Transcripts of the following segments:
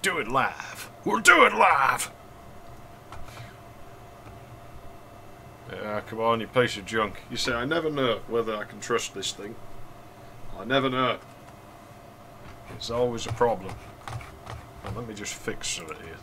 do it live. We'll do it live. Yeah, come on, you piece of junk. You see, I never know whether I can trust this thing. I never know. It's always a problem. Well, let me just fix something here.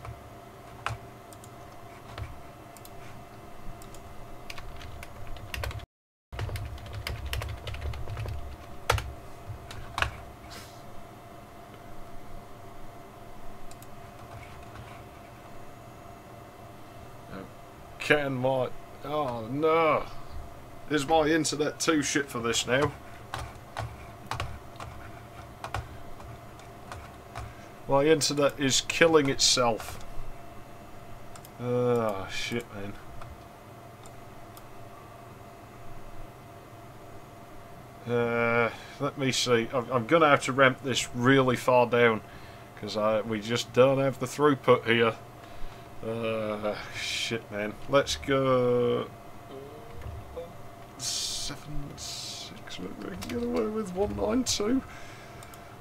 Can my... Oh no! Is my internet too shit for this now? My internet is killing itself. Oh shit, man. Let me see. I'm gonna have to ramp this really far down because we just don't have the throughput here. Shit, man. Let's go 7.6. Maybe we can get away with 192.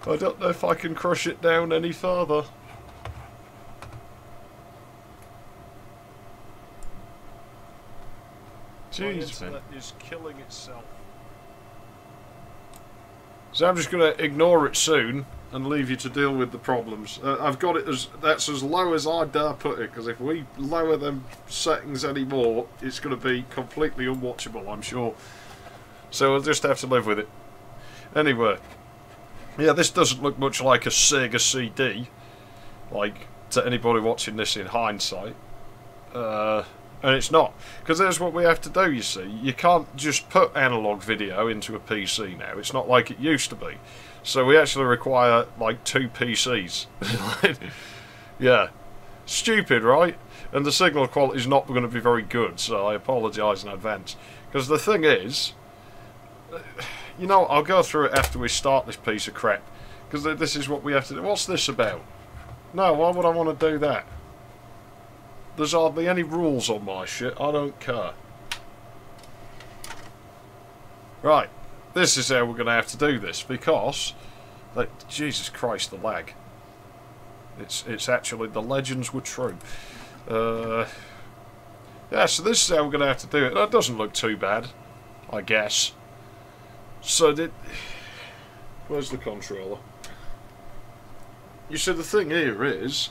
I don't know if I can crush it down any further. Jeez, man. Is killing itself. So I'm just going to ignore it soon and leave you to deal with the problems. I've got it as... That's as low as I dare put it, because if we lower them settings anymore, it's going to be completely unwatchable, I'm sure. So we'll just have to live with it. Anyway. Yeah, this doesn't look much like a Sega CD. Like, to anybody watching this in hindsight. And it's not. Because there's what we have to do, you see. You can't just put analog video into a PC now. It's not like it used to be. So we actually require, like, 2 PCs. Yeah. Stupid, right? And the signal quality is not going to be very good, so I apologise in advance. Because the thing is... You know, I'll go through it after we start this piece of crap. Because this is what we have to do. What's this about? No, why would I want to do that? There's hardly any rules on my shit. I don't care. Right. This is how we're going to have to do this. Because... Like, Jesus Christ, the lag. It's actually... The legends were true. Yeah, so this is how we're going to have to do it. That doesn't look too bad. I guess. So where's the controller? You see, the thing here is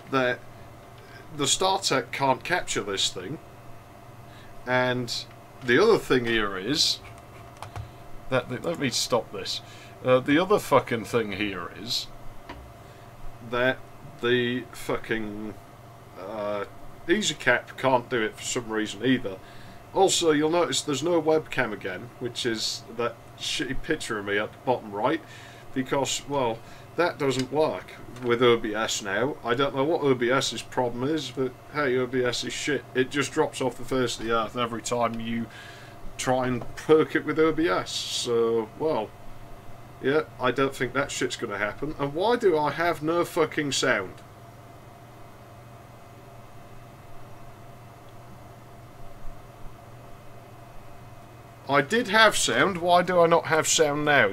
that the StarTech can't capture this thing, and the other thing here is that let me stop this. The other fucking thing here is that the fucking EasyCap can't do it for some reason either. Also, you'll notice there's no webcam again, which is that shitty picture of me at the bottom right, because, well, that doesn't work with OBS now. I don't know what OBS's problem is, but hey, OBS is shit. It just drops off the face of the earth every time you try and perk it with OBS. So, well, yeah, I don't think that shit's going to happen. And why do I have no fucking sound? I did have sound, why do I not have sound now?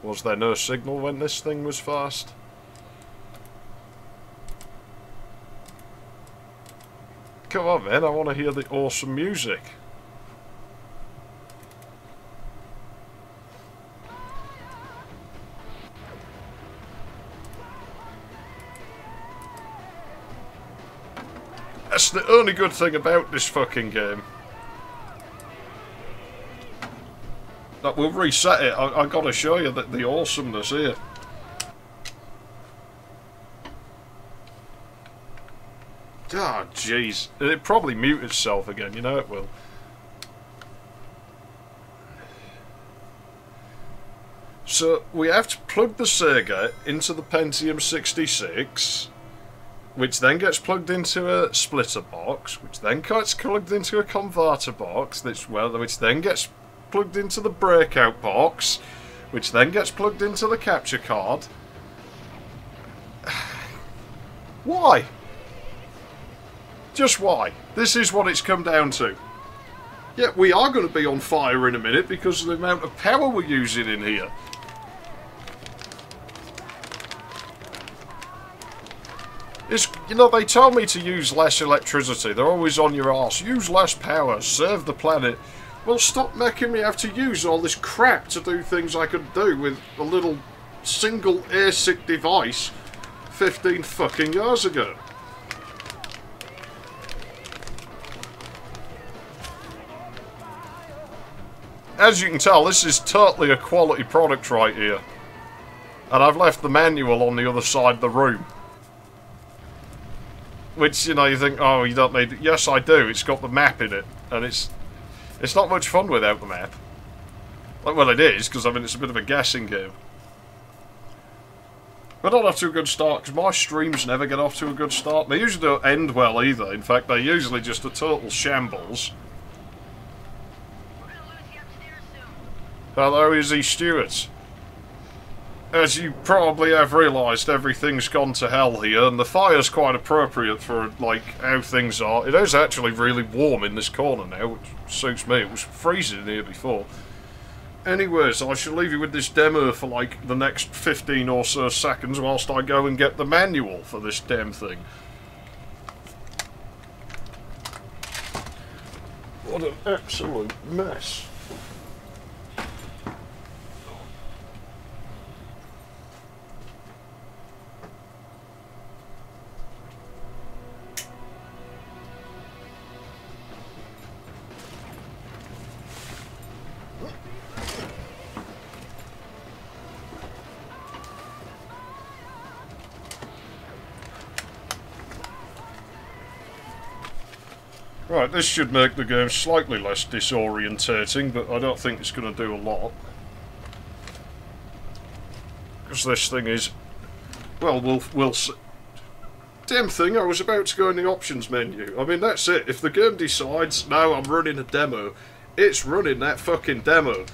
Was there no signal when this thing was fast? Come on, man, I want to hear the awesome music. That's the only good thing about this fucking game. That we'll reset it. I gotta show you the awesomeness here. Ah, jeez. It probably mute itself again, you know it will. So, we have to plug the Sega into the Pentium 66, which then gets plugged into a splitter box, which then gets plugged into a converter box, which then gets plugged into the breakout box, which then gets plugged into the capture card. Why? Just why? This is what it's come down to. Yeah, we are going to be on fire in a minute because of the amount of power we're using in here. It's, you know, they tell me to use less electricity. They're always on your arse. Use less power. Save the planet. Well, stop making me have to use all this crap to do things I could do with a little single ASIC device 15 fucking years ago. As you can tell, this is totally a quality product right here. And I've left the manual on the other side of the room. Which, you know, you think, oh, you don't need it. Yes, I do. It's got the map in it. And it's not much fun without the map. Like, well, it is, because, I mean, it's a bit of a guessing game. But not off to a good start, because my streams never get off to a good start. They usually don't end well either. In fact, they're usually just a total shambles. Hello, Izzy Stewart. As you probably have realised, everything's gone to hell here, and the fire's quite appropriate for, like, how things are. It is actually really warm in this corner now, which suits me. It was freezing in here before. Anyways, I shall leave you with this demo for, like, the next 15 or so seconds whilst I go and get the manual for this damn thing. What an absolute mess. Right, this should make the game slightly less disorientating, but I don't think it's going to do a lot. Because this thing is... well, we'll see. Damn thing, I was about to go in the options menu. I mean, that's it. If the game decides, now I'm running a demo, it's running that fucking demo.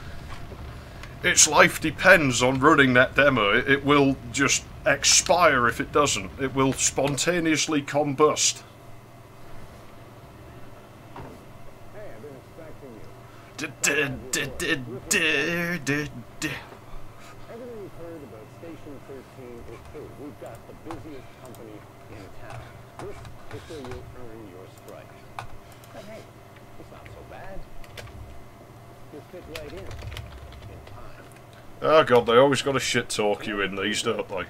Its life depends on running that demo. It will just expire if it doesn't. It will spontaneously combust. Everything you've heard about Station 13 is true. We've got the busiest company in town. This is where you'll earn your stripes. But hey, it's not so bad. You'll fit right in time. Oh god, they always got to shit talk you in these, don't they? For a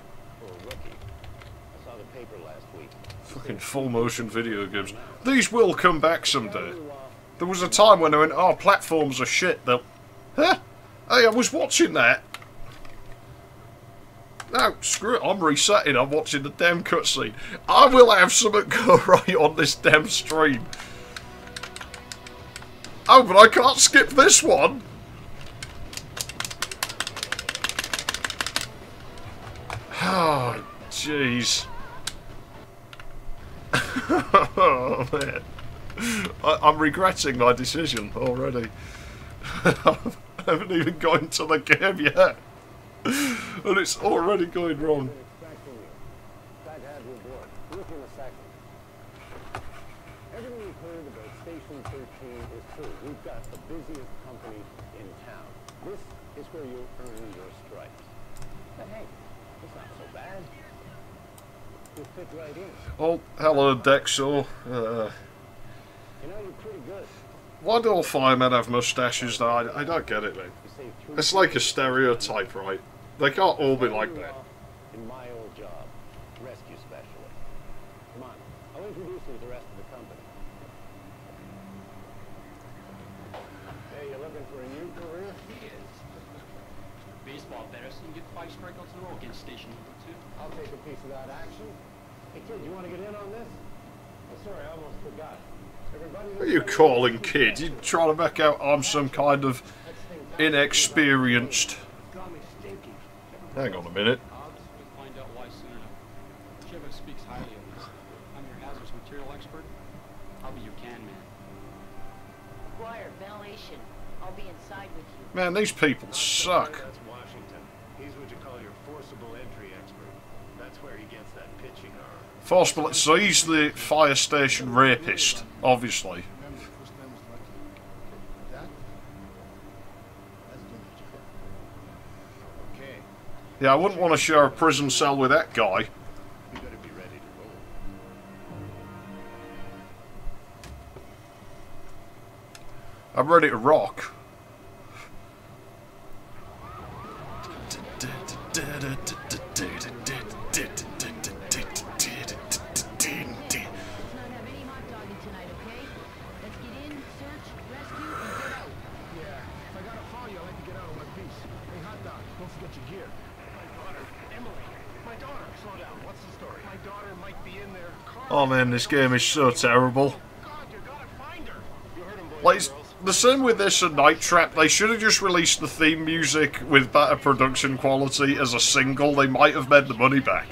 rookie. I saw the paper last week. Fucking full motion video games. These will come back someday. There was a time when I went, oh, platforms are shit. They'll... huh? Hey, I was watching that. No, screw it, I'm resetting. I'm watching the damn cutscene. I will have something go right on this damn stream. Oh, but I can't skip this one. Oh, jeez. Oh, man. I'm regretting my decision already. I haven't even got into the game yet. And it's already going wrong. Everything you've heard about Station 13 is true. We've got the busiest company in town. This is where you'll earn your stripes. But hey, it's not so bad. You'll fit right in. Oh, hello, Dexo. You know, you're pretty good. Why do all firemen have mustaches, though? I don't get it, man. It's like a stereotype, right? They can't all be like that. In my old job, rescue specialist. Come on, I'll introduce you to the rest of the company. Hey, you looking for a new career? He is. Baseball better, so you can get 5 strikeouts in a row against station number 2. I'll take a piece of that action. Hey kid, you want to get in on this? Oh, sorry, I almost forgot. What are you calling kid? You trying to make out I'm some kind of inexperienced... Hang on a minute. We'll find out why soon enough. Shiva speaks highly of me. I'm your hazardous material expert. I'll be your can man. Squire, ventilation. I'll be inside with you. Man, these people suck. That's Washington. He's what you call your forcible entry expert. That's where he gets that pitching arm. Forcible, so he's the fire station rapist, obviously. Yeah, I wouldn't want to share a prison cell with that guy. You better be ready to roll. I'm ready to rock. Oh man, this game is so terrible. Like, it's the same with this and Night Trap. They should have just released the theme music with better production quality as a single. They might have made the money back.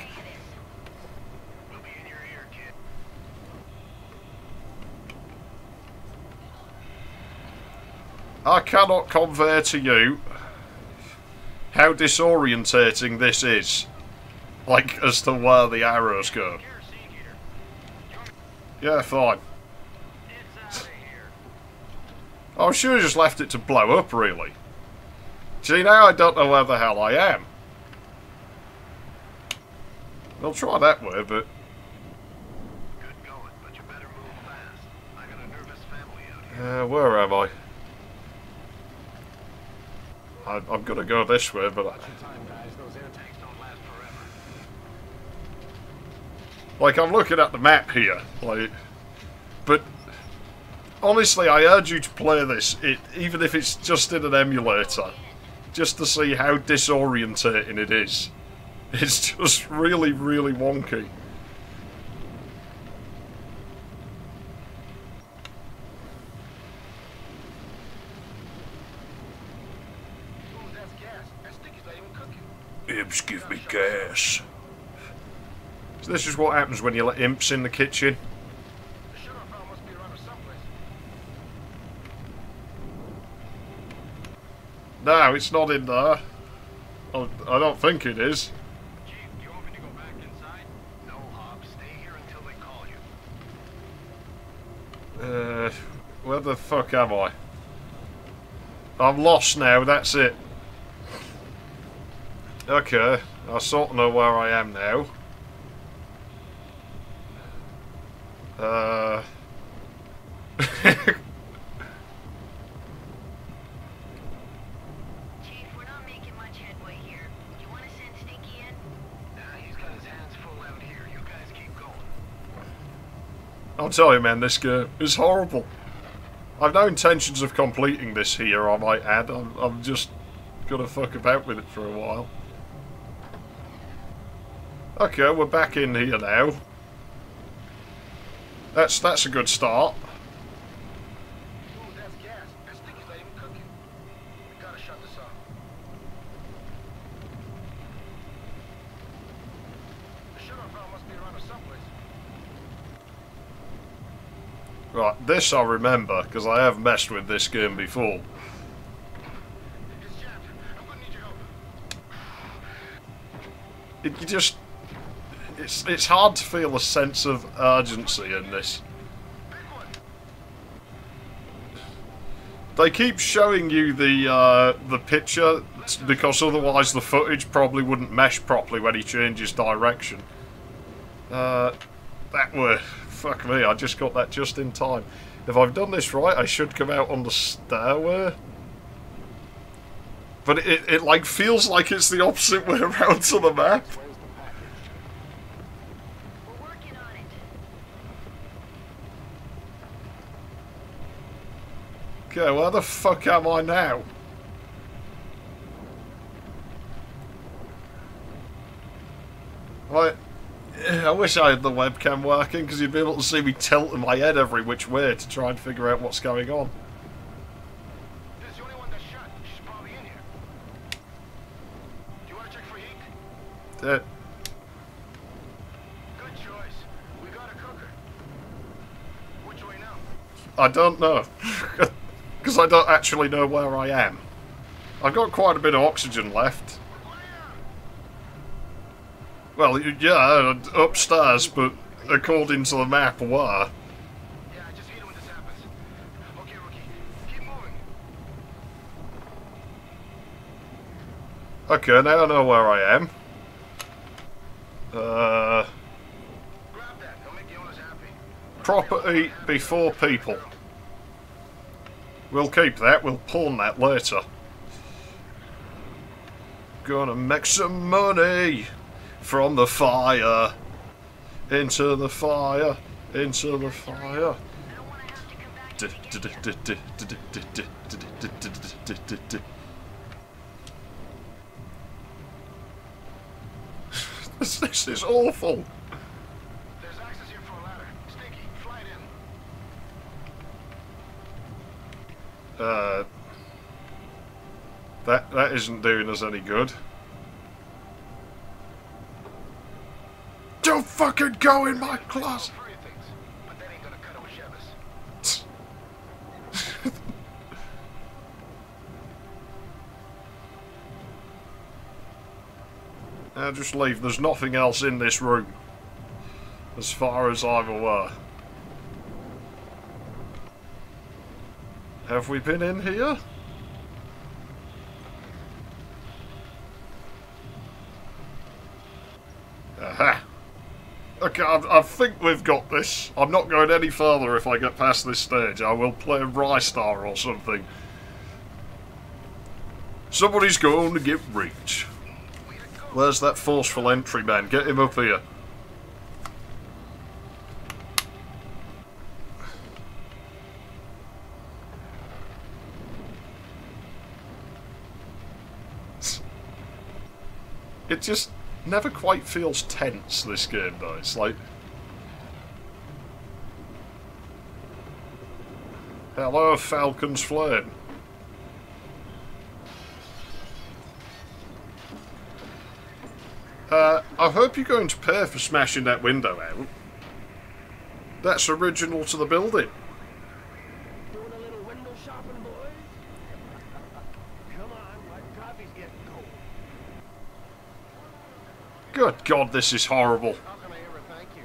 I cannot convey to you how disorientating this is. Like, as to where the arrows go. Yeah, fine. I should have just left it to blow up, really. See, now I don't know where the hell I am. I'll try that way, but... Good going, but you better move fast. I got a nervous family out here. Where am I? I'm gonna go this way, but... Time, guys. Those air tanks don't last forever. Like, I'm looking at the map here, like... But... Honestly, I urge you to play this, even if it's just in an emulator, just to see how disorientating it is. It's just really, really wonky. Oh, that's gas. That sticky's not even cooking. Imps give me gas. So this is what happens when you let imps in the kitchen. The shut-off valve must be around here someplace. No, it's not in there. I don't think it is. Chief, do you want me to go back inside? No, Hobbs. Stay here until they call you. Where the fuck am I? I'm lost now, that's it. Okay, I sort of know where I am now. Chief, we're not making much headway here. Do you want to send Stinky in? Nah, he's got his hands full out here. You guys keep going. I'll tell you, man, this game is horrible. I've no intentions of completing this here, I might add. I'm just gonna fuck about with it for a while. Okay, we're back in here now. That's a good start. Oh, that's gas. That sticky's not even cooking. We gotta shut this off. The shut-off valve must be around here someplace. Right, this I remember, because I have messed with this game before. It's jammed. I'm gonna need your help. You just... It's hard to feel a sense of urgency in this. They keep showing you the picture, because otherwise the footage probably wouldn't mesh properly when he changes direction. That way. Fuck me, I just got that just in time. If I've done this right, I should come out on the stairway. But it like feels like it's the opposite way around to the map. We're working on it. Okay, where the fuck am I now? Right. I wish I had the webcam working, because you'd be able to see me tilting my head every which way to try and figure out what's going on. This is the only one that's shut. She's probably in here. Do you want to check for heat? Uh, Good choice. We got a cooker. Which way now? I don't know. Because I don't actually know where I am. I've got quite a bit of oxygen left. Well, yeah, upstairs, but according to the map, where? Yeah, just hit it when this happens. Okay, Rookie. Keep moving. Okay, now I know where I am. Grab that. It'll make the owners happy. Property before people. We'll keep that, we'll pawn that later. Gonna make some money from the fire. Into the fire. Into the fire. This is awful. There's access here for a ladder. Stinky, fly it in. That isn't doing us any good. Don't fucking go in my closet. Furry things, but that ain't gonna cut it with Shevis. Just leave. There's nothing else in this room, as far as I'm aware. Have we been in here? Aha! Okay, I think we've got this. I'm not going any further if I get past this stage. I will play Rystar or something. Somebody's going to get reached. Where's that forceful entry man? Get him up here. It just never quite feels tense, this game, though. It's like... Hello, Falcon's Flame. I hope you're going to pay for smashing that window out. That's original to the building. Doing a little window shopping, boys? Come on, my coffee's getting cold. Good God, this is horrible. How can I ever thank you?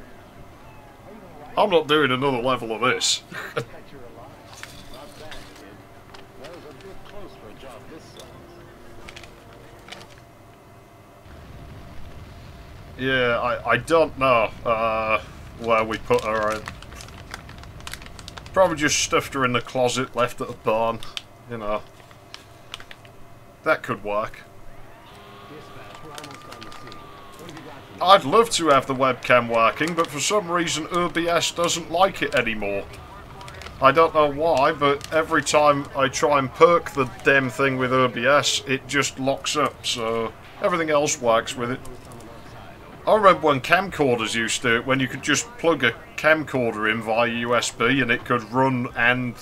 I'm not doing another level of this. That you're alive. Not bad, kid. That was a bit close for a job this size. Yeah, I don't know where we put her. Probably just stuffed her in the closet, left at the barn. You know. That could work. Dispatch, we're almost on the scene. What have you got for me? I'd love to have the webcam working, but for some reason OBS doesn't like it anymore. I don't know why, but every time I try and perk the damn thing with OBS, it just locks up, so everything else works with it. I remember when camcorders used to, when you could just plug a camcorder in via USB and it could run and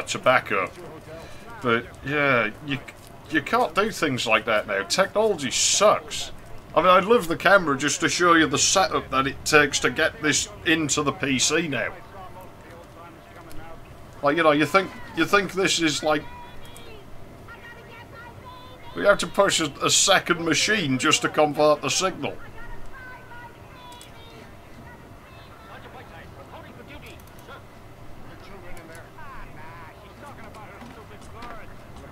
tobacco. But yeah, you can't do things like that now. Technology sucks. I mean, I'd love the camera just to show you the setup that it takes to get this into the PC now. Like, you know, you think this is like... We have to push a second machine just to convert the signal.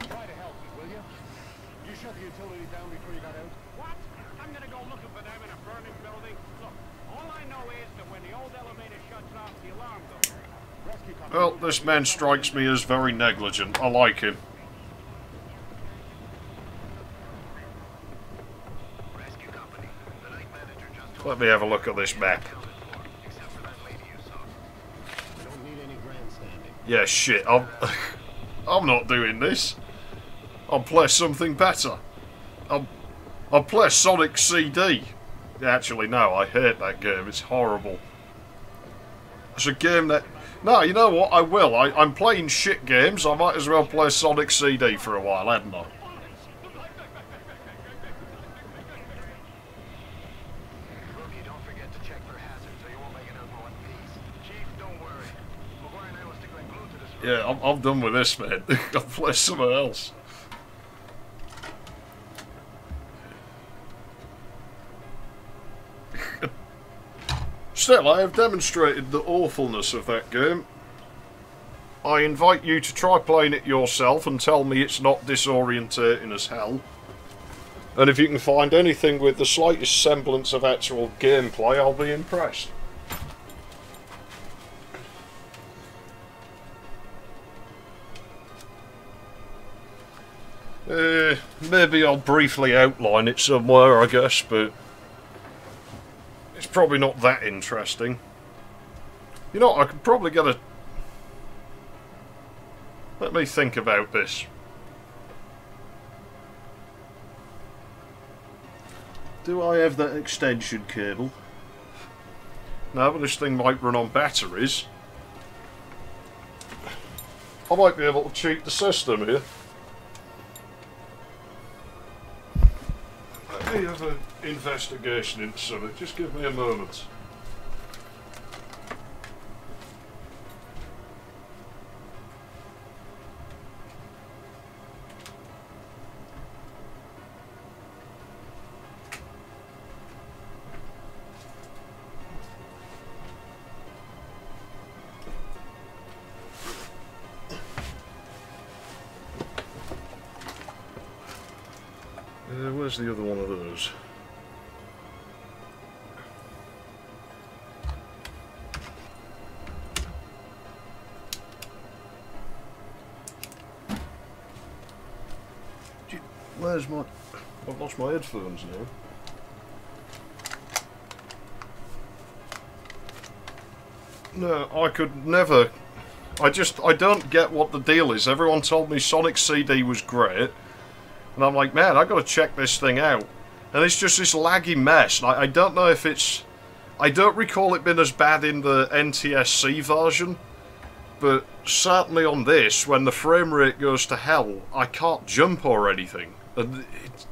Try to help me, will you? You shut the utility down before you got out? What? I'm gonna go looking for them in a burning building? Look, all I know is that when the old elevator shuts off, the alarm goes. Rescue company. Well, this man strikes me as very negligent. I like him. Rescue company. The night manager just Let me have a look at this map. except for that lady you saw. We don't need any grandstanding. Yeah, shit. I'm not doing this. I'll play something better. I'll play Sonic CD. Actually, no, I hate that game. It's horrible. It's a game that... No, you know what? I will. I'm playing shit games. I might as well play Sonic CD for a while, hadn't I? Rookie, don't forget to check for hazards so you won't make it out in one piece. Chief, don't worry. McGuire and I will stick like glue to this. Yeah, I'm done with this, man. I'll play something else. Still, I have demonstrated the awfulness of that game. I invite you to try playing it yourself and tell me it's not disorientating as hell. And if you can find anything with the slightest semblance of actual gameplay, I'll be impressed. Maybe I'll briefly outline it somewhere, I guess, but it's probably not that interesting. You know, I could probably get a... Let me think about this. Do I have that extension cable? No, but this thing might run on batteries. I might be able to cheat the system here. Let me have an investigation into something. Just give me a moment. Where's the other one of those? Where's my... I've lost my headphones now. No, I could never... I don't get what the deal is. Everyone told me Sonic CD was great. And I'm like, man, I've got to check this thing out. And it's just this laggy mess. I don't know if it's... I don't recall it being as bad in the NTSC version. But certainly on this, when the frame rate goes to hell, I can't jump or anything. And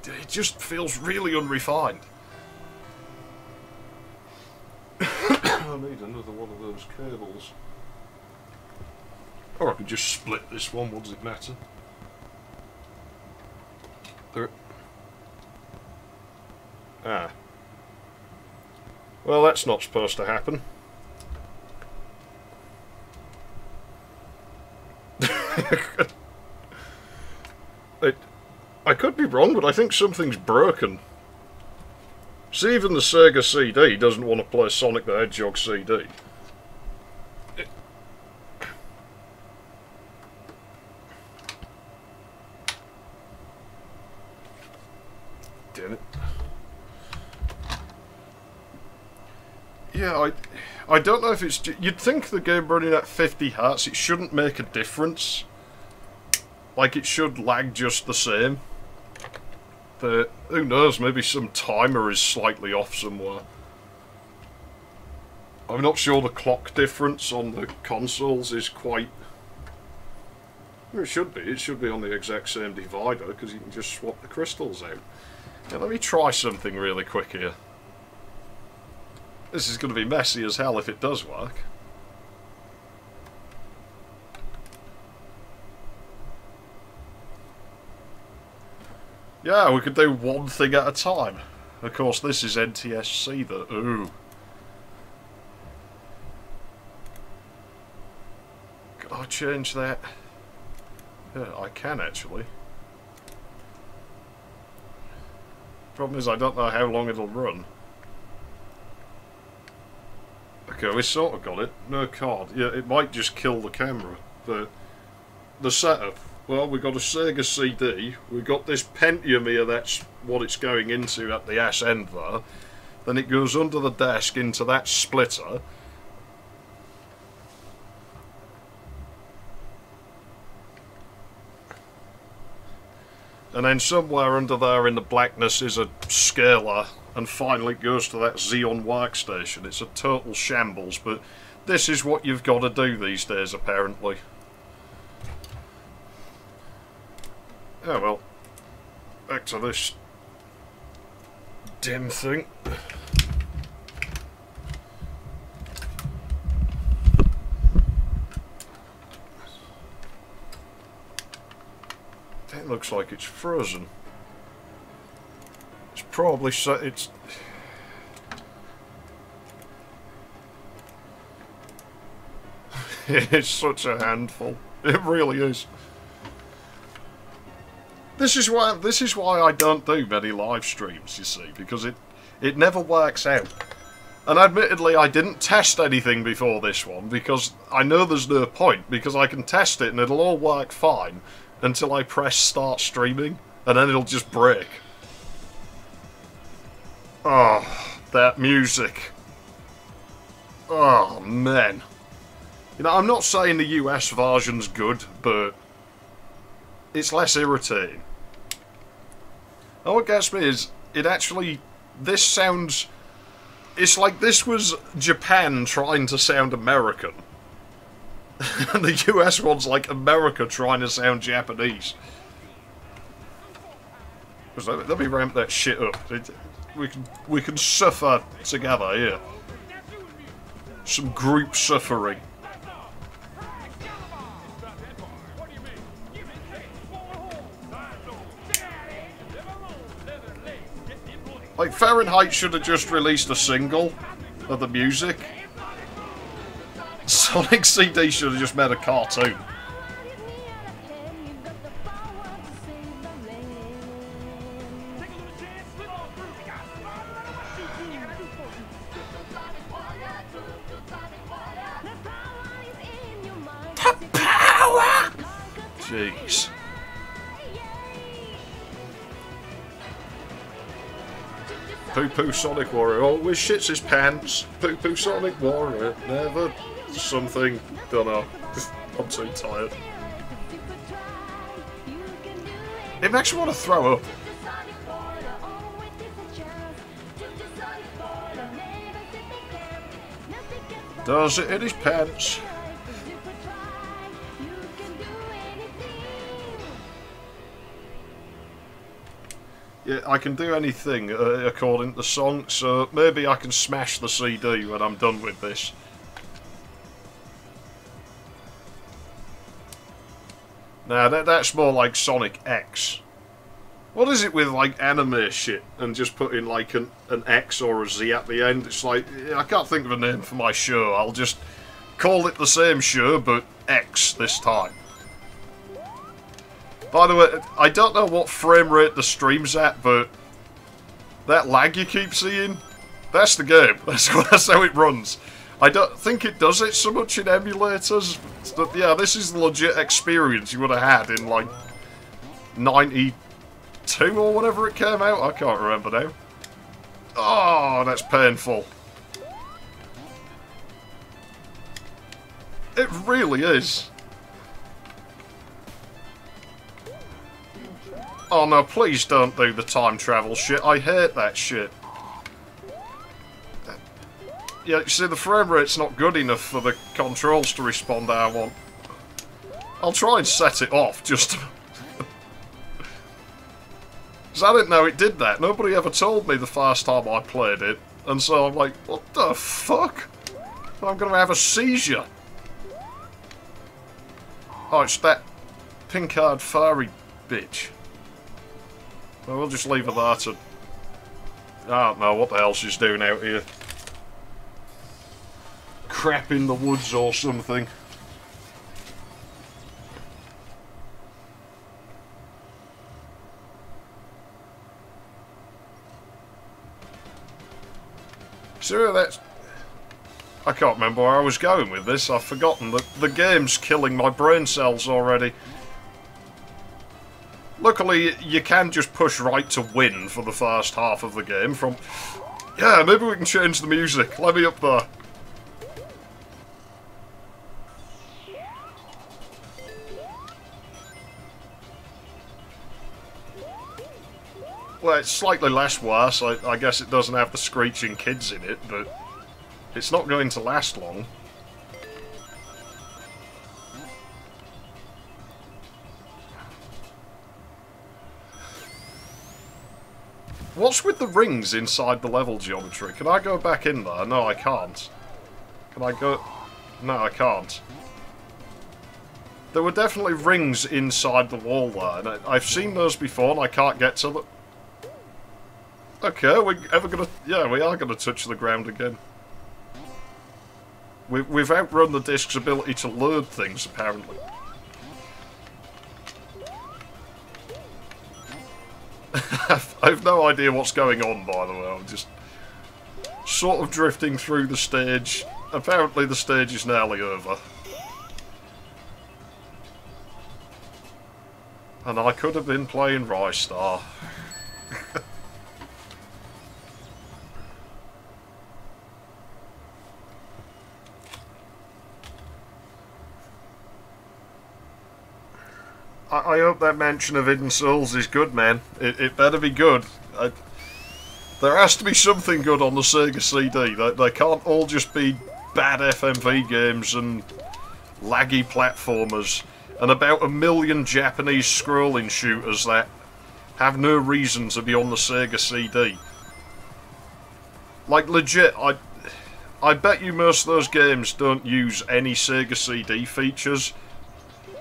it just feels really unrefined. I need another one of those cables. Or I could just split this one, what does it matter? There. Ah. Well, that's not supposed to happen. I could be wrong, but I think something's broken. See, even the Sega CD doesn't want to play Sonic the Hedgehog CD. Damn it. Yeah, I don't know if it's... You'd think the game running at 50 Hz, it shouldn't make a difference. Like, it should lag just the same. But, who knows, maybe some timer is slightly off somewhere. I'm not sure the clock difference on the consoles is quite... Well, it should be. It should be on the exact same divider, because you can just swap the crystals out. Now, let me try something really quick here. This is going to be messy as hell if it does work. Yeah, we could do one thing at a time. Of course, this is NTSC, though. Ooh. Can I change that? Yeah, I can actually. Problem is, I don't know how long it'll run. Okay, we sort of got it. No card. Yeah, it might just kill the camera. But the setup. Well, we've got a Sega CD, we've got this Pentium here, that's what it's going into at the ass end there. Then it goes under the desk into that splitter. And then somewhere under there in the blackness is a scaler, and finally it goes to that Xeon workstation. It's a total shambles, but this is what you've got to do these days, apparently. Oh well, back to this dim thing. That looks like it's frozen. It's probably so. It's. It's such a handful. It really is. This is why I don't do many live streams, you see, because it never works out. And admittedly, I didn't test anything before this one, because I know there's no point, because I can test it and it'll all work fine until I press start streaming, and then it'll just break. Oh, that music. Oh, man. You know, I'm not saying the US version's good, but it's less irritating. And what gets me is, it actually, this sounds, it's like this was Japan trying to sound American. And the US one's like America trying to sound Japanese. Let me ramp that shit up. We can suffer together here. Some group suffering. Like, Fahrenheit should have just released a single of the music. Sonic CD should have just made a cartoon. The power! Jeez. Poo-poo Sonic Warrior always shits his pants. Poo-poo Sonic Warrior never something. Don't know. I'm too tired. It makes me want to throw up. Does it in his pants? Yeah, I can do anything according to the song, so maybe I can smash the CD when I'm done with this. Nah, that's more like Sonic X. What is it with, like, anime shit and just putting, like, an X or a Z at the end? It's like, I can't think of a name for my show. I'll just call it the same show, but X this time. By the way, I don't know what frame rate the stream's at, but that lag you keep seeing, that's the game. That's how it runs. I don't think it does it so much in emulators, but yeah, this is the legit experience you would have had in, like, 92 or whatever it came out. I can't remember now. Oh, that's painful. It really is. Oh no, please don't do the time travel shit. I hate that shit. Yeah, you see, the frame rate's not good enough for the controls to respond how I want. I'll try and set it off, just... Because I didn't know it did that. Nobody ever told me the first time I played it. And so I'm like, what the fuck? I'm gonna have a seizure. Oh, it's that pink-haired furry bitch. Well, we'll just leave her there to... I don't know what the hell she's doing out here. Crap in the woods or something. So that's... I can't remember where I was going with this. I've forgotten that the game's killing my brain cells already. Luckily, you can just push right to win for the first half of the game from... Yeah, maybe we can change the music. Let me up there. Well, it's slightly less worse. I guess it doesn't have the screeching kids in it, but it's not going to last long. What's with the rings inside the level geometry? Can I go back in there? No, I can't. Can I go... No, I can't. There were definitely rings inside the wall there, and I've seen those before and I can't get to them. Okay, we're ever gonna... Yeah, we are gonna touch the ground again. We've outrun the disc's ability to load things, apparently. I've no idea what's going on, by the way. I'm just sort of drifting through the stage. Apparently the stage is nearly over. And I could have been playing Rystar. I hope that mention of Hidden Souls is good, man. It better be good. There has to be something good on the Sega CD. They can't all just be bad FMV games and laggy platformers and about 1 million Japanese scrolling shooters that have no reason to be on the Sega CD. Like, legit, I bet you most of those games don't use any Sega CD features.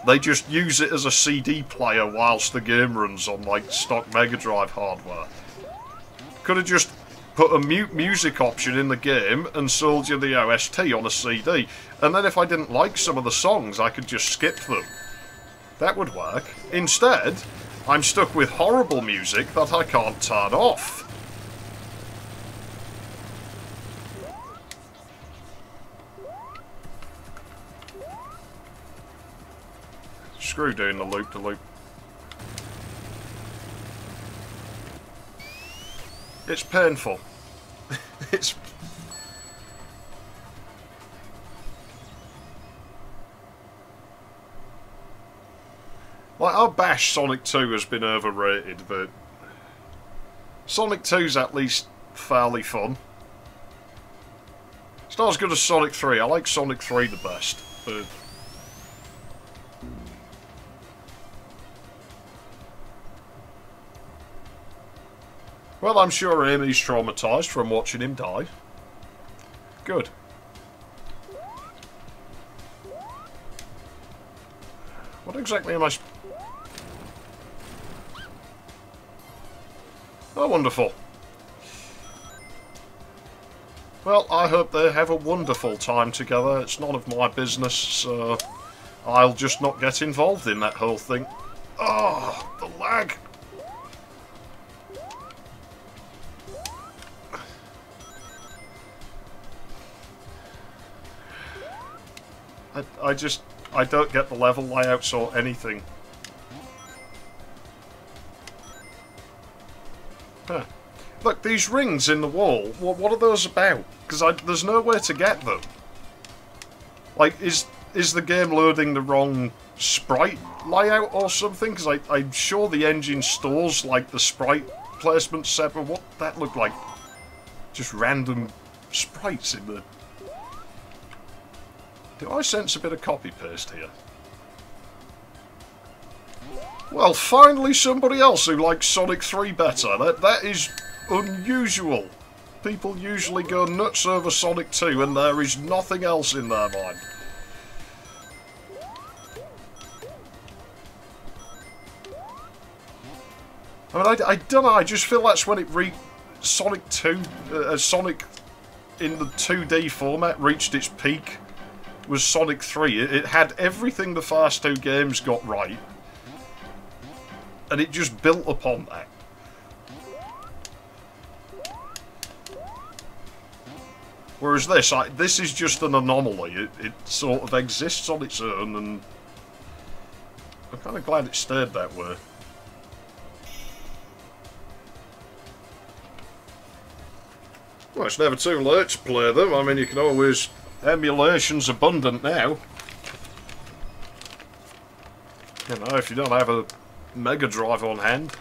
They just use it as a CD player whilst the game runs on, like, stock Mega Drive hardware. Could have just put a music option in the game and sold you the OST on a CD, and then if I didn't like some of the songs, I could just skip them. That would work. Instead, I'm stuck with horrible music that I can't turn off. Screw doing the loop-to-loop. It's painful. It's... Like, our bash Sonic 2 has been overrated, but... Sonic 2's at least fairly fun. It's not as good as Sonic 3. I like Sonic 3 the best, but... Well, I'm sure Amy's traumatised from watching him die. Good. What exactly am I... Oh, wonderful. Well, I hope they have a wonderful time together. It's none of my business, so I'll just not get involved in that whole thing. Oh, the lag. I don't get the level layouts or anything. Huh. Look, these rings in the wall, what are those about? Because there's nowhere to get them. Like, is the game loading the wrong sprite layout or something? Because I'm sure the engine stores, like, the sprite placement separate. What that look like? Just random sprites in the... Do I sense a bit of copy-paste here? Well, finally somebody else who likes Sonic 3 better. That is unusual. People usually go nuts over Sonic 2 and there is nothing else in their mind. I mean, I don't know, I just feel that's when it Sonic 2, Sonic in the 2D format reached its peak. Was Sonic 3. It had everything the first two games got right, and it just built upon that. Whereas this is just an anomaly. It sort of exists on its own, and I'm kind of glad it stayed that way. Well, it's never too late to play them. I mean, you can always... Emulation's abundant now. You know, if you don't have a Mega Drive on hand.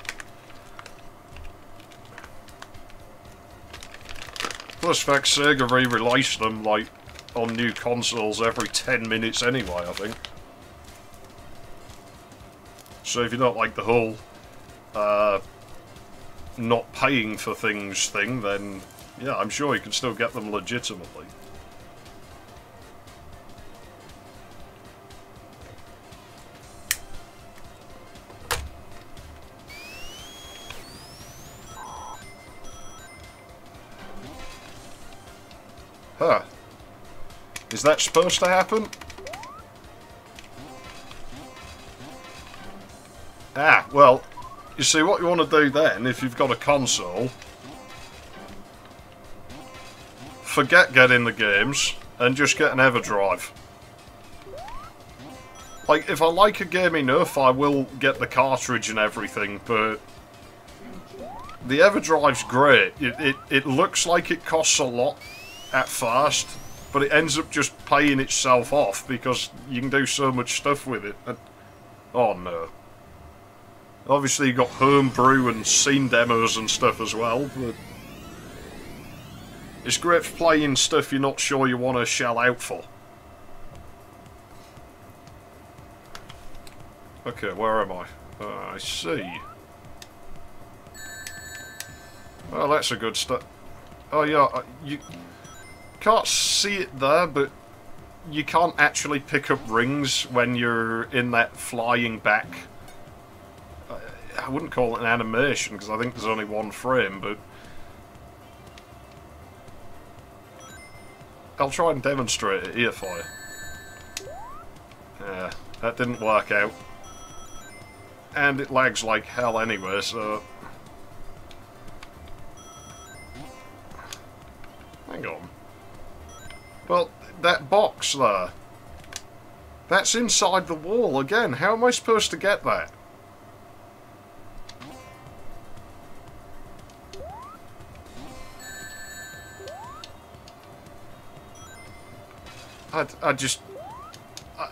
Plus, in fact, Sega re-released them, like, on new consoles every 10 minutes anyway, I think. So if you don't like the whole, not paying for things thing, then, yeah, I'm sure you can still get them legitimately. Huh. Is that supposed to happen? Ah, well, you see what you want to do then, if you've got a console, forget getting the games, and just get an EverDrive. Like, if I like a game enough, I will get the cartridge and everything, but the EverDrive's great. It looks like it costs a lot at first, but it ends up just paying itself off because you can do so much stuff with it. And, oh no. Obviously you got homebrew and scene demos and stuff as well, but it's great for playing stuff you're not sure you want to shell out for. Okay, where am I? I see. Well, that's a good start. Oh yeah, you can't see it there, but you can't actually pick up rings when you're in that flying back. I wouldn't call it an animation, because I think there's only one frame, but I'll try and demonstrate it here for you. Yeah, that didn't work out. And it lags like hell anyway, so... Hang on. Well, that box there. That's inside the wall again. How am I supposed to get that?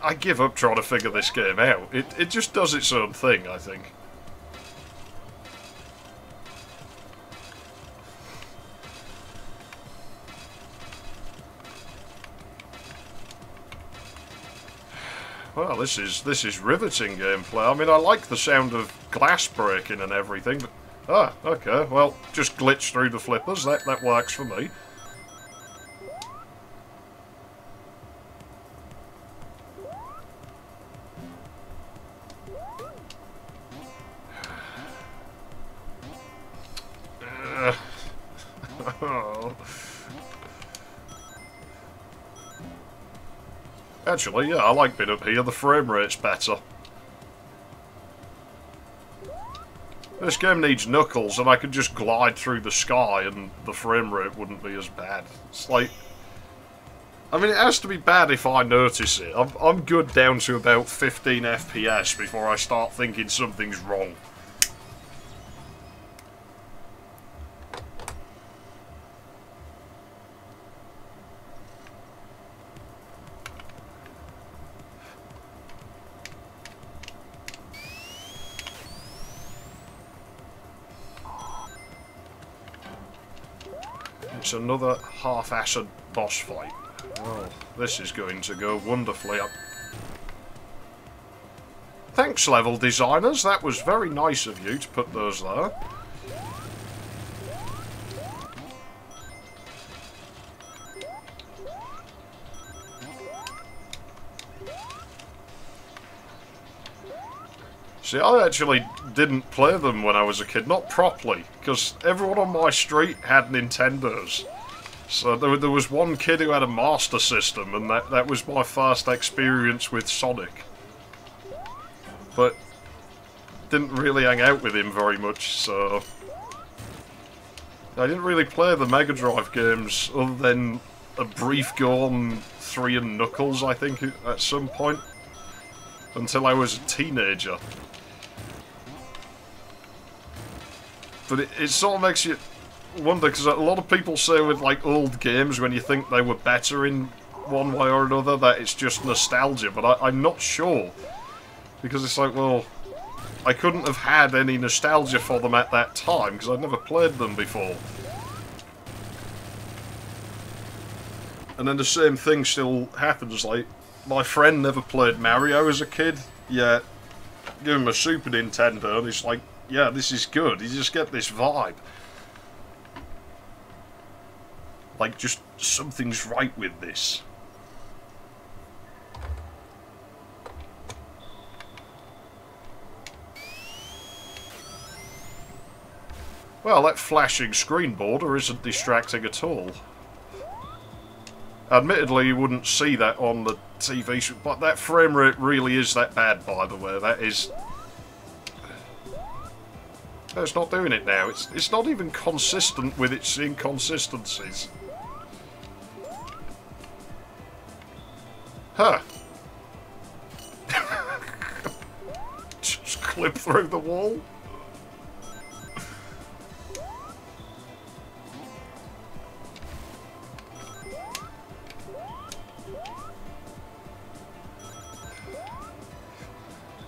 I give up trying to figure this game out. It just does its own thing, I think. Well, this is riveting gameplay. I mean, I like the sound of glass breaking and everything, but... Ah, okay, well, just glitch through the flippers. That works for me. Actually, yeah, I like being up here. The frame rate's better. This game needs knuckles, and I could just glide through the sky, and the frame rate wouldn't be as bad. It's like... I mean, it has to be bad if I notice it. I'm good down to about 15 FPS before I start thinking something's wrong. It's another half-assed boss fight. Oh, this is going to go wonderfully up. Thanks, level designers. That was very nice of you to put those there. See, I actually didn't play them when I was a kid, not properly, because everyone on my street had Nintendos. So there was one kid who had a Master System, and that was my first experience with Sonic. But didn't really hang out with him very much, so... I didn't really play the Mega Drive games, other than a brief go on 3 and Knuckles, I think, at some point. Until I was a teenager. But it sort of makes you wonder, because a lot of people say with like old games, when you think they were better in one way or another, that it's just nostalgia, but I'm not sure. Because it's like, well, I couldn't have had any nostalgia for them at that time, because I'd never played them before. And then the same thing still happens, like, my friend never played Mario as a kid, yet give him a Super Nintendo and it's like, yeah, this is good. You just get this vibe. Like, just something's right with this. Well, that flashing screen border isn't distracting at all. Admittedly, you wouldn't see that on the TV, but that frame rate really is that bad, by the way. That is... No, it's not doing it now. It's not even consistent with its inconsistencies. Huh. clip through the wall.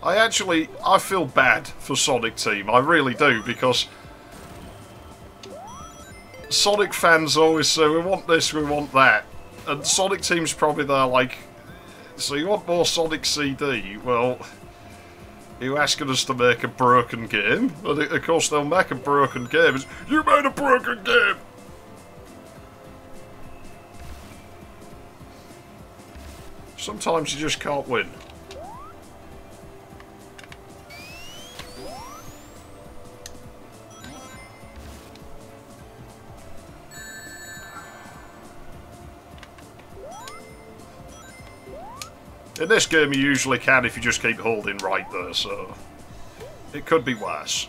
I feel bad for Sonic Team, I really do, because Sonic fans always say, we want this, we want that, and Sonic Team's probably there like, so you want more Sonic CD? Well, are you asking us to make a broken game? And of course they'll make a broken game. It's, you made a broken game! Sometimes you just can't win. In this game you usually can if you just keep holding right there, so it could be worse.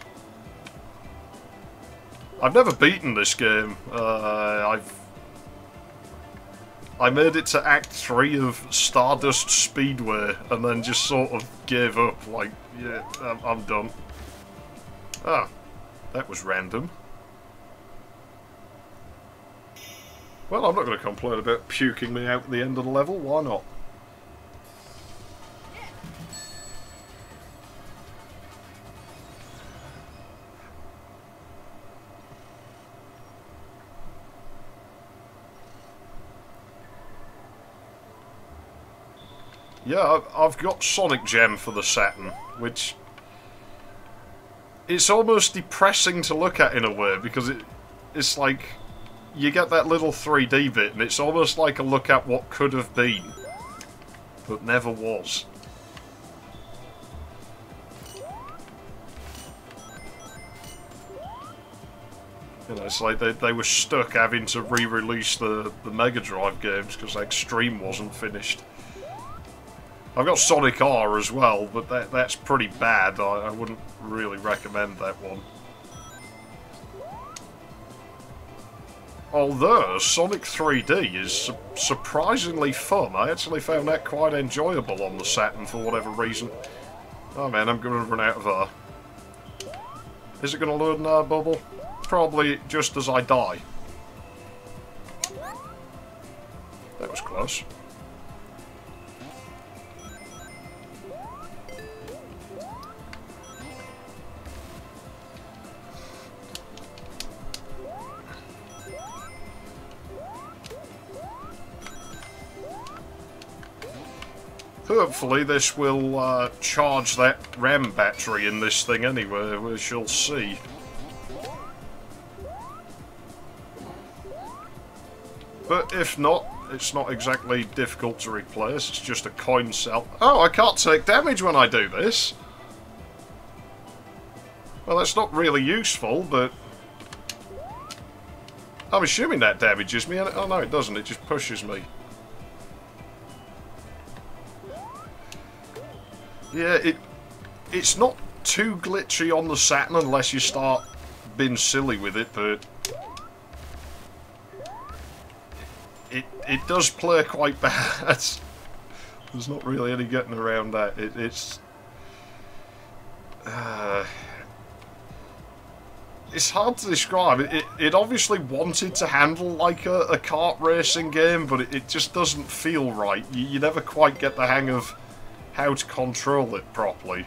I've never beaten this game. I made it to Act 3 of Stardust Speedway and then just sort of gave up, like, yeah, I'm done. Ah, that was random. Well, I'm not going to complain about puking me out at the end of the level, why not? Yeah, I've got Sonic Gem for the Saturn, which... it's almost depressing to look at in a way, because it's like... you get that little 3D bit, and it's almost like a look at what could have been, but never was. You know, it's like they were stuck having to re-release the Mega Drive games, because Extreme wasn't finished. I've got Sonic R as well, but that's pretty bad. I wouldn't really recommend that one. Although Sonic 3D is surprisingly fun. I actually found that quite enjoyable on the Saturn for whatever reason. Oh man, I'm going to run out of air. Is it going to load an air bubble? Probably just as I die. That was close. Hopefully this will charge that RAM battery in this thing anyway, we shall see. But if not, it's not exactly difficult to replace, it's just a coin cell. Oh, I can't take damage when I do this! Well, that's not really useful, but... I'm assuming that damages me. Oh no, it doesn't, it just pushes me. Yeah, it's not too glitchy on the Saturn unless you start being silly with it, but it does play quite bad. There's not really any getting around that. It's hard to describe. It obviously wanted to handle like a kart racing game, but it just doesn't feel right. You never quite get the hang of how to control it properly.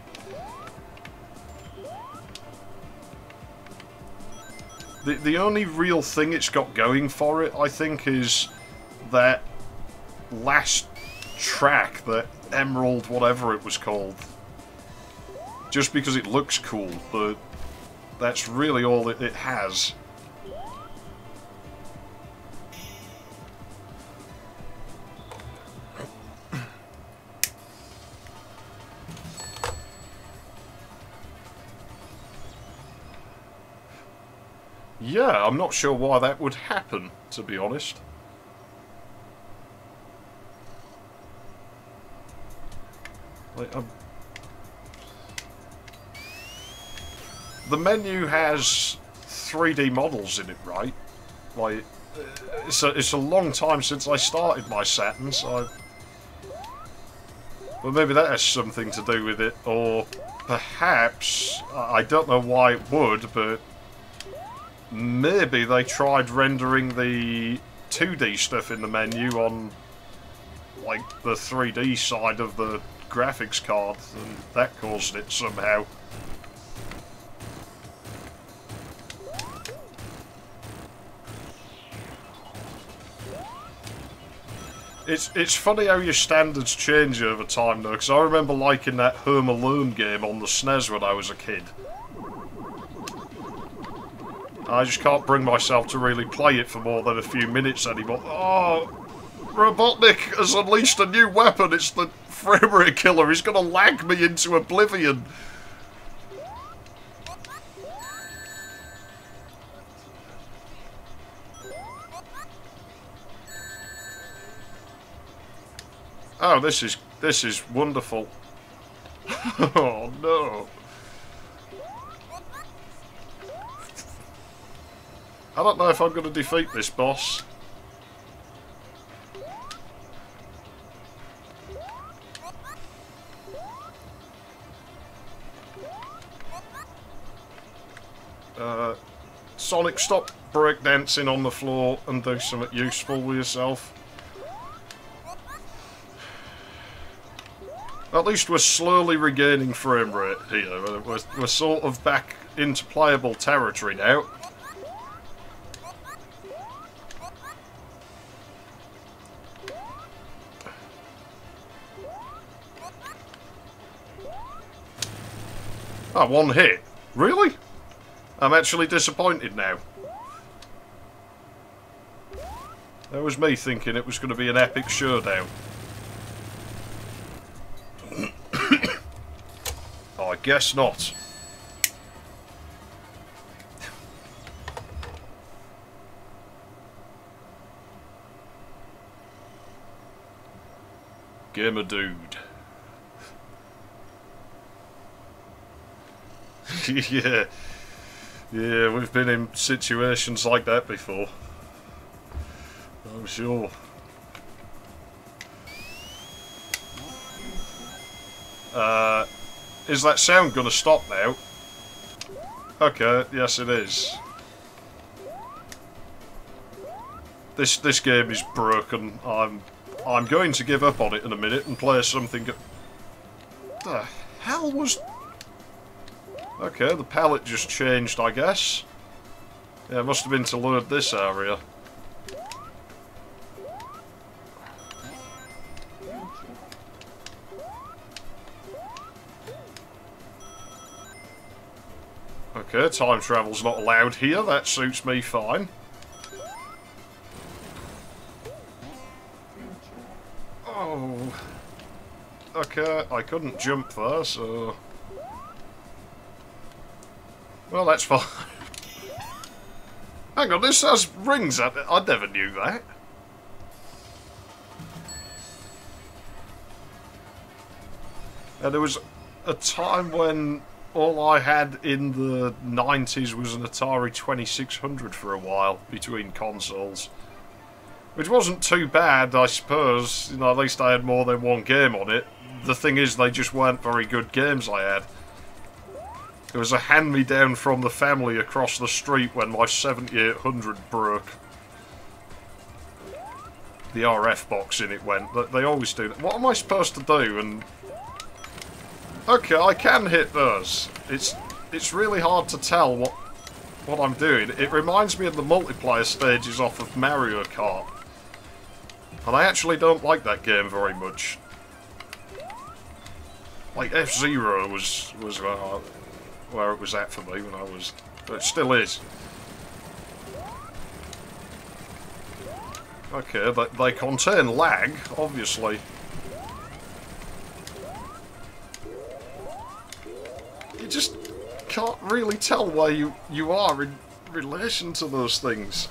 The only real thing it's got going for it, I think, is that last track, that Emerald whatever it was called. Just because it looks cool, but that's really all it has. Yeah, I'm not sure why that would happen, to be honest. Like, the menu has 3D models in it, right? Like, it's a long time since I started my Saturn, so Well, maybe that has something to do with it, or perhaps, I don't know why it would, but maybe they tried rendering the 2D stuff in the menu on, like, the 3D side of the graphics card, and that caused it somehow. It's funny how your standards change over time, though, because I remember liking that Home Alone game on the SNES when I was a kid. I just can't bring myself to really play it for more than a few minutes anymore. Oh, Robotnik has unleashed a new weapon. It's the frame rate killer. He's going to lag me into oblivion. Oh, this is wonderful. Oh no. I don't know if I'm going to defeat this boss. Sonic, stop breakdancing on the floor and do something useful with yourself. At least we're slowly regaining frame rate here. We're sort of back into playable territory now. Oh, one hit. Really? I'm actually disappointed now. That was me thinking it was going to be an epic showdown. I guess not. Gamer dude. Yeah. Yeah, we've been in situations like that before. I'm sure. Is that sound gonna stop now? Okay, yes it is. This game is broken. I'm going to give up on it in a minute and play something. The hell was? Okay, the palette just changed, I guess. Yeah, it must have been to load this area. Okay, time travel's not allowed here. That suits me fine. Oh. Okay, I couldn't jump there, so... Well, that's fine. Hang on, this has rings at it. I never knew that. And there was a time when all I had in the 90s was an Atari 2600 for a while, between consoles. Which wasn't too bad, I suppose. You know, at least I had more than one game on it. The thing is, they just weren't very good games I had. It was a hand-me-down from the family across the street when my 7800 broke. The RF box in it went. They always do that. What am I supposed to do? And okay, I can hit those. It's really hard to tell what I'm doing. It reminds me of the multiplayer stages off of Mario Kart. And I actually don't like that game very much. Like, F-Zero was where it was at for me when I was... But it still is. Okay, they contain lag, obviously. You just can't really tell where you are in relation to those things.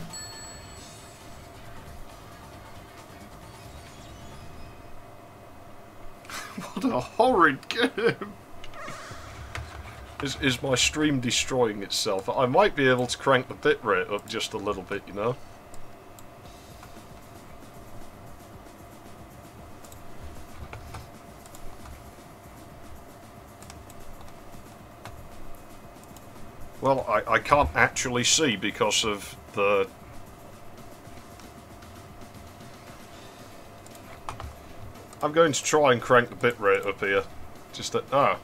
What a horrid game! Is my stream destroying itself? I might be able to crank the bitrate up just a little bit, you know? Well, I can't actually see because of the... I'm going to try and crank the bitrate up here. Just that... Ah.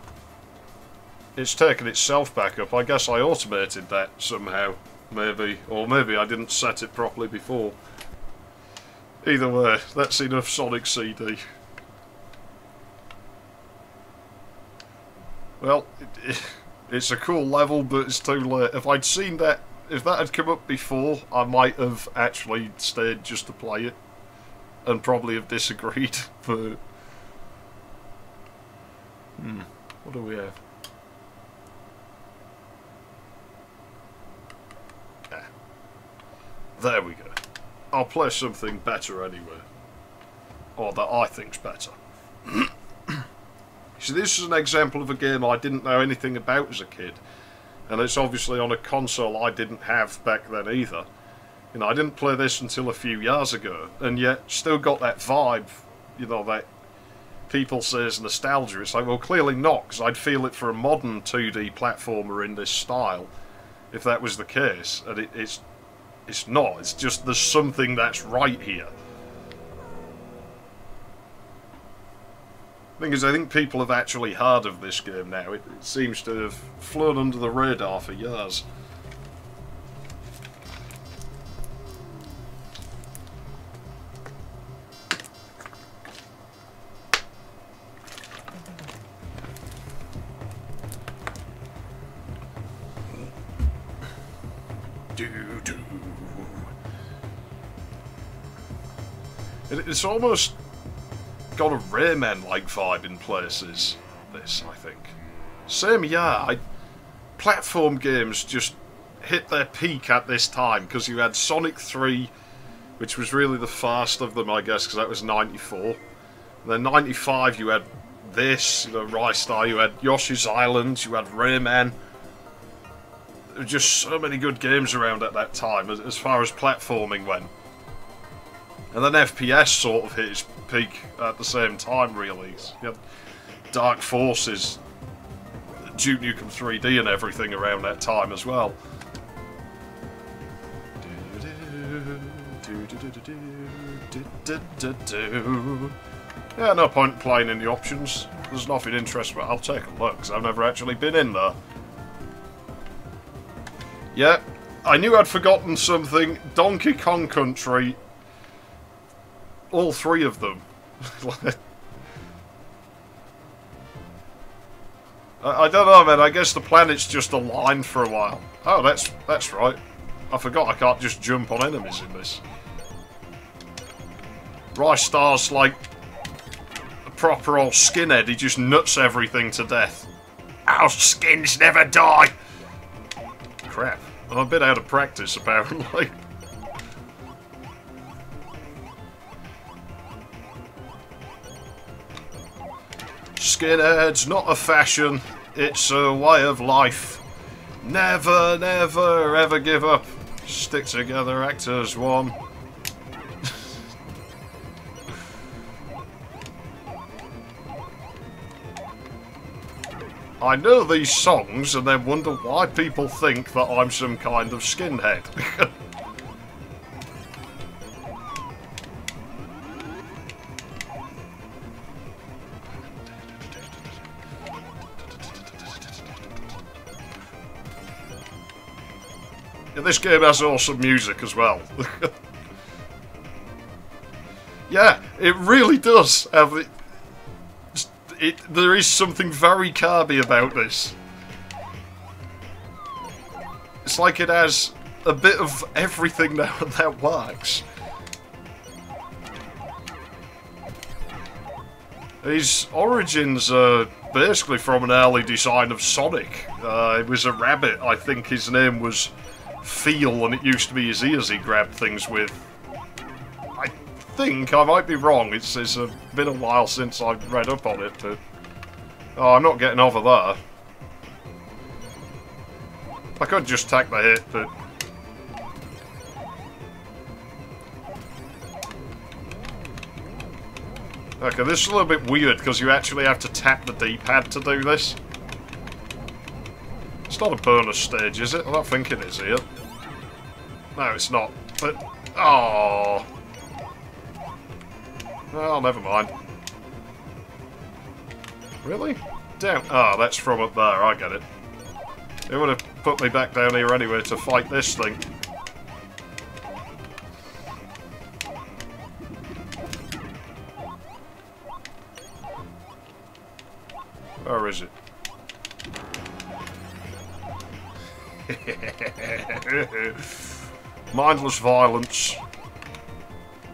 It's taken itself back up. I guess I automated that somehow. Maybe. Or maybe I didn't set it properly before. Either way, that's enough Sonic CD. Well, it's a cool level, but it's too late. If I'd seen that, if that had come up before, I might have actually stayed just to play it. And probably have disagreed, but... What do we have? Ah. There we go. I'll play something better anyway. Or that I think's better. See, this is an example of a game I didn't know anything about as a kid. And it's obviously on a console I didn't have back then either. You know, I didn't play this until a few years ago, and yet still got that vibe, you know, that people say is nostalgia. It's like, well, clearly not, because I'd feel it for a modern 2D platformer in this style, if that was the case. And it's not. It's just there's something that's right here. The thing is, I think people have actually heard of this game now. It seems to have flown under the radar for years. It's almost got a Rayman-like vibe in places, this, I think. Same year, platform games just hit their peak at this time, because you had Sonic 3, which was really the first of them, I guess, because that was 94. And then 95, you had this, you know, Rystar, you had Yoshi's Island, you had Rayman. There were just so many good games around at that time, as far as platforming went. And then FPS sort of hit its peak at the same time, really. You had Dark Forces, Duke Nukem 3D and everything around that time as well. Yeah, no point in playing in the options. There's nothing interesting, but I'll take a look, because I've never actually been in there. Yeah, I knew I'd forgotten something. Donkey Kong Country. All three of them. I don't know, man. I guess the planets just aligned for a while. Oh, that's right. I forgot I can't just jump on enemies in this. Rystar's like a proper old skinhead. He just nuts everything to death. Our skins never die! Crap. I'm a bit out of practice, apparently. Skinhead's not a fashion, it's a way of life. Never, never, ever give up. Stick together, act as one. I know these songs and then wonder why people think that I'm some kind of skinhead. Yeah, this game has awesome music as well. Yeah, it really does have there is something very Kirby about this. It's like it has a bit of everything now that works. His origins are basically from an early design of Sonic. It was a rabbit, I think his name was Feel, and it used to be his ears he grabbed things with. I think, I might be wrong, it's been a while since I've read up on it, but... Oh, I'm not getting over there. I could just take the hit, but... Okay, this is a little bit weird, because you actually have to tap the D-pad to do this. It's not a bonus stage, is it? I don't think it is here. No, it's not. But... Oh. Oh, never mind. Really? Down... Oh, that's from up there. I get it. It would have put me back down here anyway to fight this thing. Where is it? Mindless violence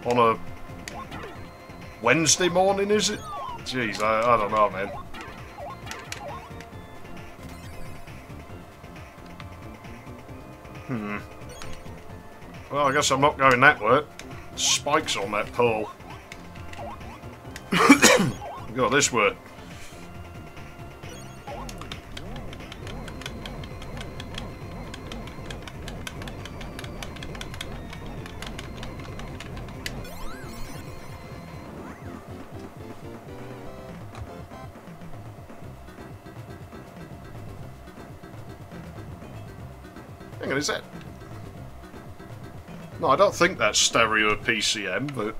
on a Wednesday morning, is it? Jeez, I don't know, man. Well, I guess I'm not going that way. Spikes on that pole. Go this way. Hang on, is that... No, I don't think that's stereo PCM, but...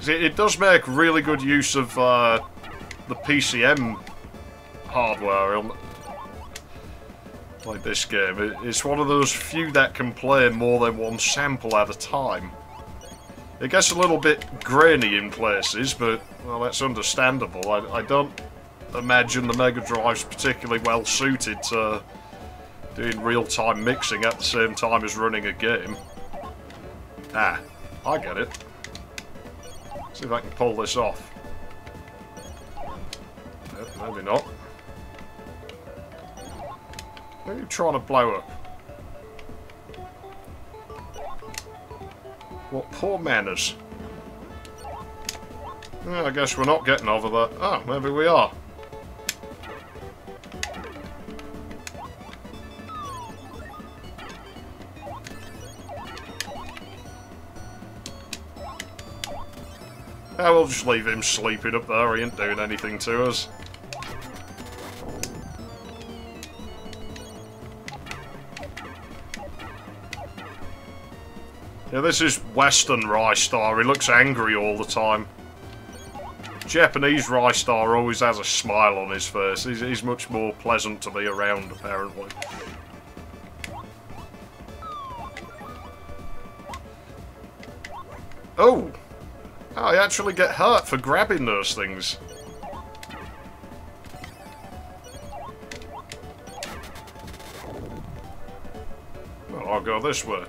See, it does make really good use of the PCM hardware on like this game. It's one of those few that can play more than one sample at a time. It gets a little bit grainy in places, but, well, that's understandable. I don't imagine the Mega Drive's particularly well suited to doing real-time mixing at the same time as running a game. Ah, I get it. See if I can pull this off. Maybe not. What are you trying to blow up? What poor manners. Yeah, I guess we're not getting over that. Oh, maybe we are. We'll just leave him sleeping up there, he ain't doing anything to us. Yeah, this is Western Rystar, he looks angry all the time. Japanese Rystar always has a smile on his face, he's much more pleasant to be around, apparently. Oh! I actually get hurt for grabbing those things. Well, I'll go this way.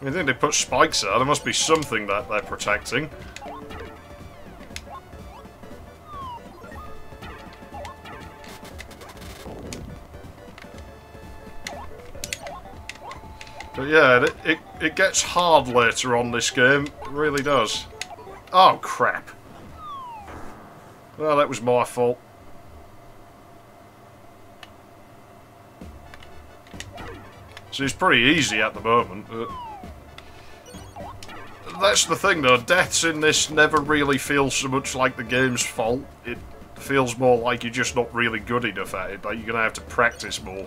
I think they put spikes there. There must be something that they're protecting. But yeah, it gets hard later on this game. It really does. Oh, crap. Well, that was my fault. So it's pretty easy at the moment. But that's the thing though, deaths in this never really feel so much like the game's fault. It feels more like you're just not really good enough at it, like you're going to have to practice more.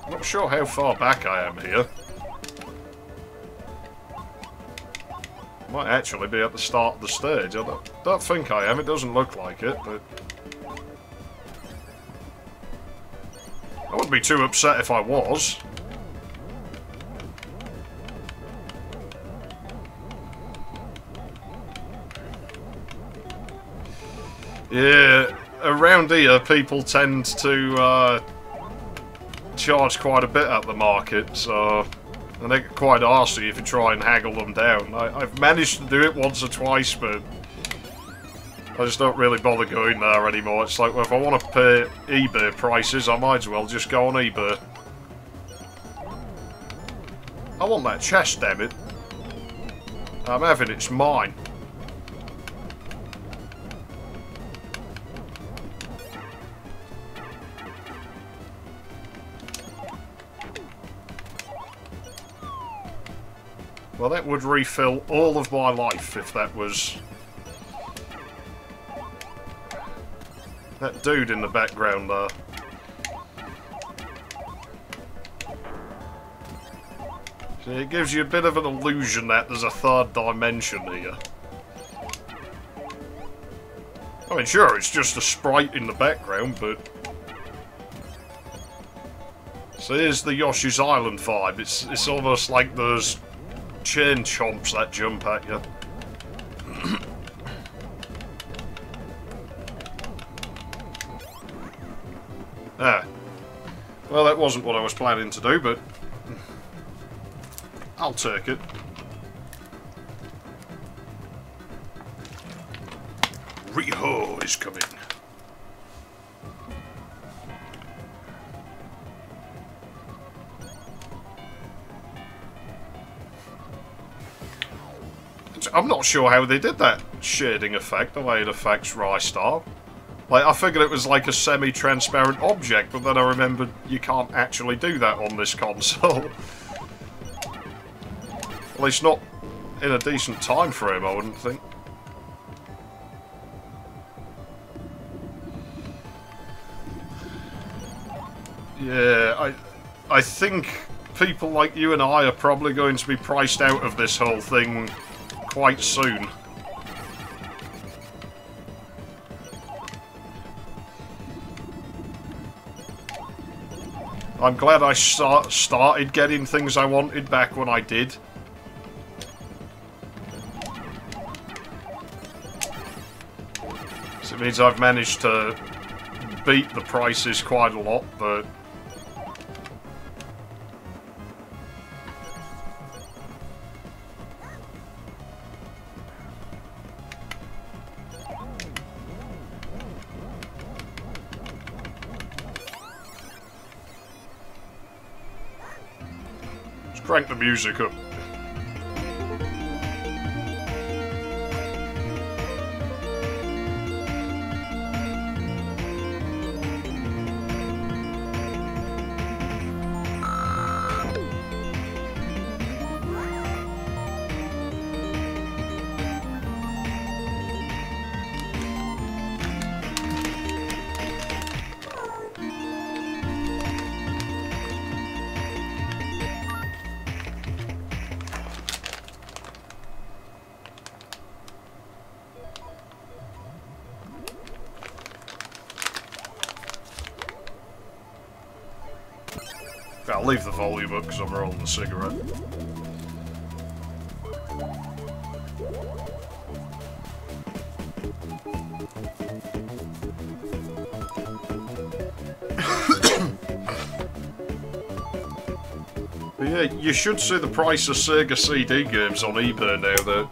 I'm not sure how far back I am here. Might actually be at the start of the stage. I don't think I am, it doesn't look like it, but... I wouldn't be too upset if I was. Yeah, around here people tend to charge quite a bit at the market, so... And they get quite arsey if you try and haggle them down. I've managed to do it once or twice, but... I just don't really bother going there anymore. It's like, well, if I want to pay eBay prices, I might as well just go on eBay. I want that chest, damn it. I'm having it, it's mine. Well, that would refill all of my life if that was... that dude in the background there. So it gives you a bit of an illusion that there's a third dimension here. I mean, sure, it's just a sprite in the background, but... So here's the Yoshi's Island vibe. It's almost like those chain chomps that jump at you. Ah. Well, that wasn't what I was planning to do, but... I'll take it. Riho is coming. I'm not sure how they did that shading effect, the way it affects Rystar. Like, I figured it was like a semi-transparent object, but then I remembered you can't actually do that on this console. At least not in a decent time frame, I wouldn't think. Yeah, I think people like you and I are probably going to be priced out of this whole thing quite soon. I'm glad I started getting things I wanted back when I did. So it means I've managed to beat the prices quite a lot, but... let's crank the music up. I'll leave the volume up because I'm rolling a cigarette. But yeah, you should see the price of Sega CD games on eBay now.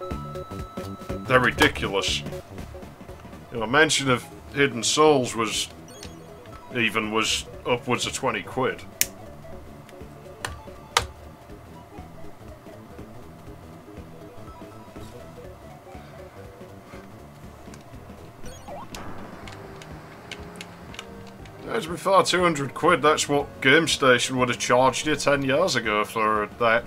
They're ridiculous. You know, a mention of Hidden Souls was upwards of 20 quid. To be fair, 200 quid, that's what GameStation would have charged you 10 years ago for that.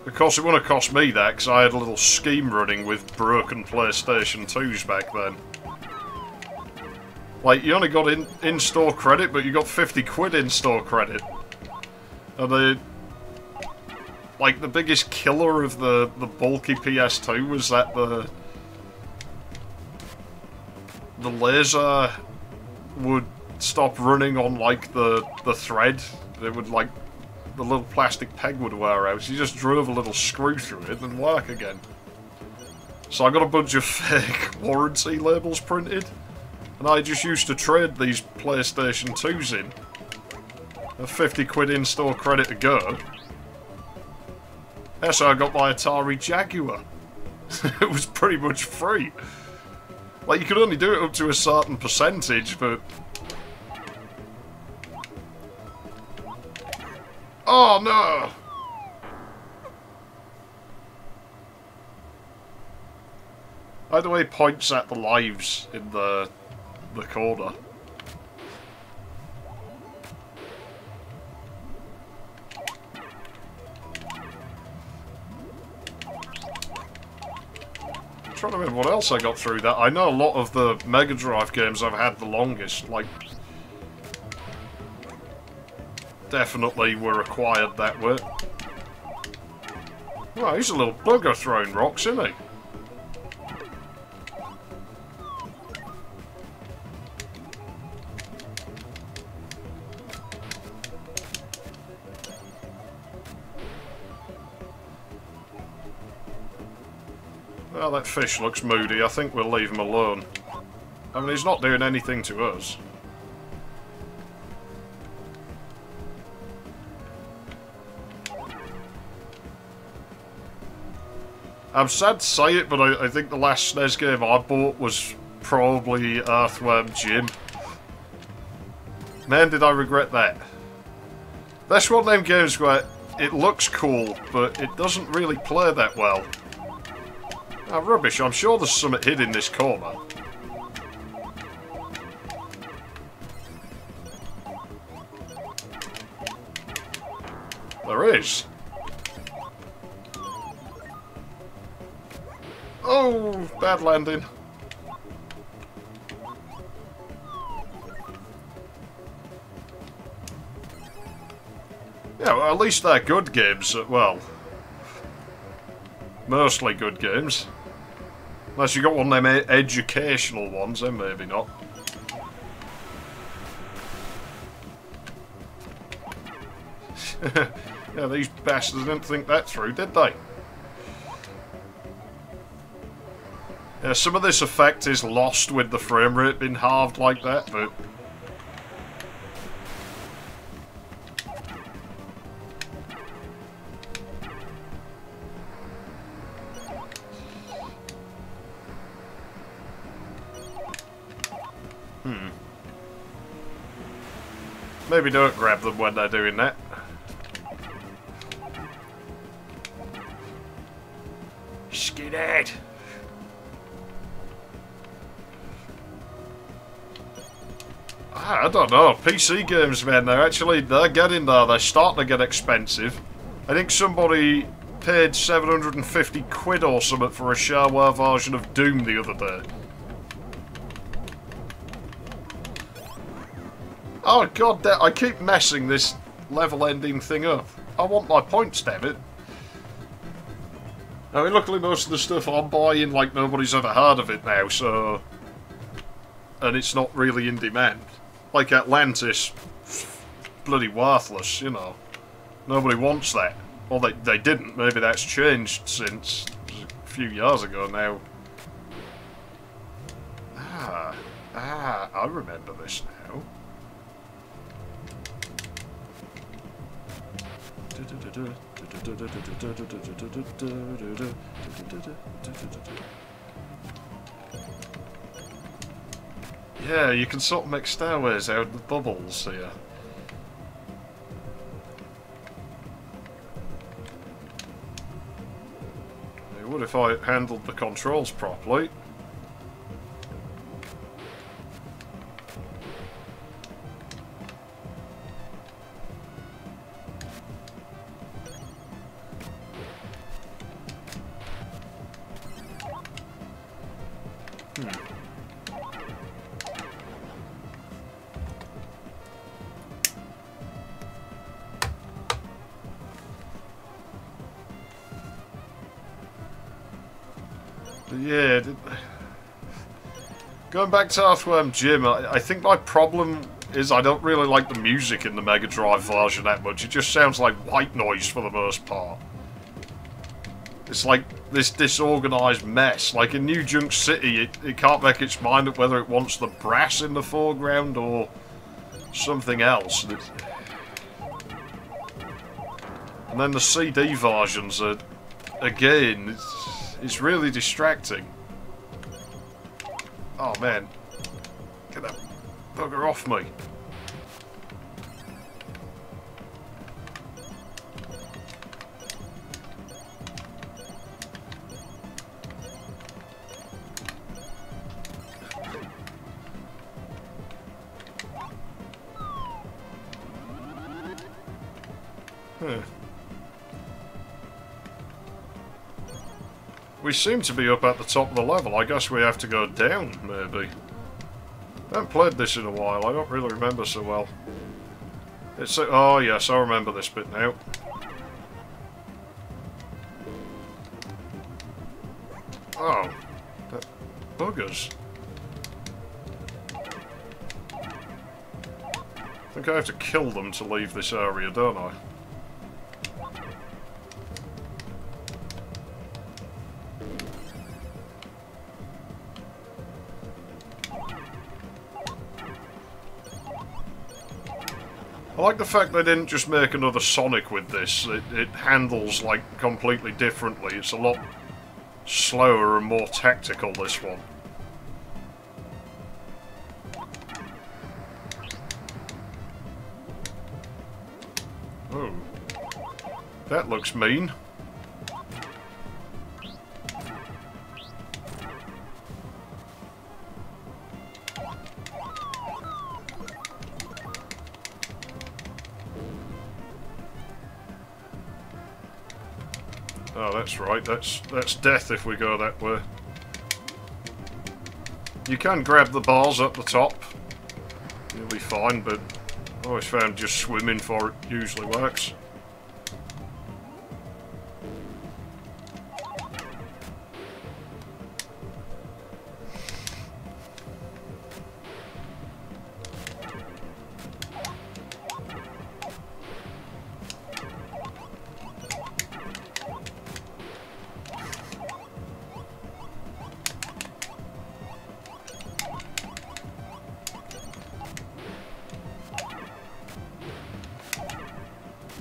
Of course, it wouldn't have cost me that, because I had a little scheme running with broken PlayStation 2s back then. Like, you only got in-store credit, but you got 50 quid in-store credit. And like, the biggest killer of the bulky PS2 was that the laser would stop running on, like, the thread. It would, like, the little plastic peg would wear out. So you just drove a little screw through it and work again. So I got a bunch of fake warranty labels printed, and I just used to trade these PlayStation 2s in. A 50 quid in-store credit to go. That's how I got my Atari Jaguar. It was pretty much free. Like, you could only do it up to a certain percentage, but... Oh, no! Either way, points at the lives in the corner. trying to remember what else I got through that. I know a lot of the Mega Drive games I've had the longest, like, definitely were acquired that way. Well, he's a little bugger throwing rocks, isn't he? Well, that fish looks moody. I think we'll leave him alone. I mean, he's not doing anything to us. I'm sad to say it, but I think the last SNES game I bought was probably Earthworm Jim. Man, did I regret that. That's one of them games where it looks cool, but it doesn't really play that well. Ah, rubbish. I'm sure there's something hid in this corner. There is. Oh, bad landing. Yeah, well, at least they're good games. Well, mostly good games. Unless you got one of them educational ones, then maybe not. Yeah, these bastards didn't think that through, did they? Yeah, some of this effect is lost with the frame rate being halved like that, but... Maybe don't grab them when they're doing that. Skinhead! I don't know. PC games, man, they're getting there. They're starting to get expensive. I think somebody paid 750 quid or something for a shareware version of Doom the other day. Oh god damn, I keep messing this level ending thing up. I want my points, damn it. I mean, luckily most of the stuff I'm buying, like, nobody's ever heard of it now, so... And it's not really in demand. Like Atlantis, bloody worthless, you know. Nobody wants that. Well, they didn't. Maybe that's changed since a few years ago now. I remember this now. Yeah, you can sort of make stairways out of the bubbles here. It would if I handled the controls properly. Yeah, going back to Earthworm Jim, I think my problem is I don't really like the music in the Mega Drive version that much. It just sounds like white noise for the most part. It's like this disorganised mess. Like in New Junk City, it can't make its mind up whether it wants the brass in the foreground or something else. And then the CD versions are, again, it's really distracting. Oh man. Get that bugger off me. We seem to be up at the top of the level. I guess we have to go down, maybe. I haven't played this in a while. I don't really remember so well. It's oh yes, I remember this bit now. Oh, that buggers. I think I have to kill them to leave this area, don't I? I like the fact they didn't just make another Sonic with this. It handles, like, completely differently. It's a lot slower and more tactical, this one. Oh. That looks mean. Oh, that's right. That's death if we go that way. You can grab the bars up the top. You'll be fine, but I always found just swimming for it usually works.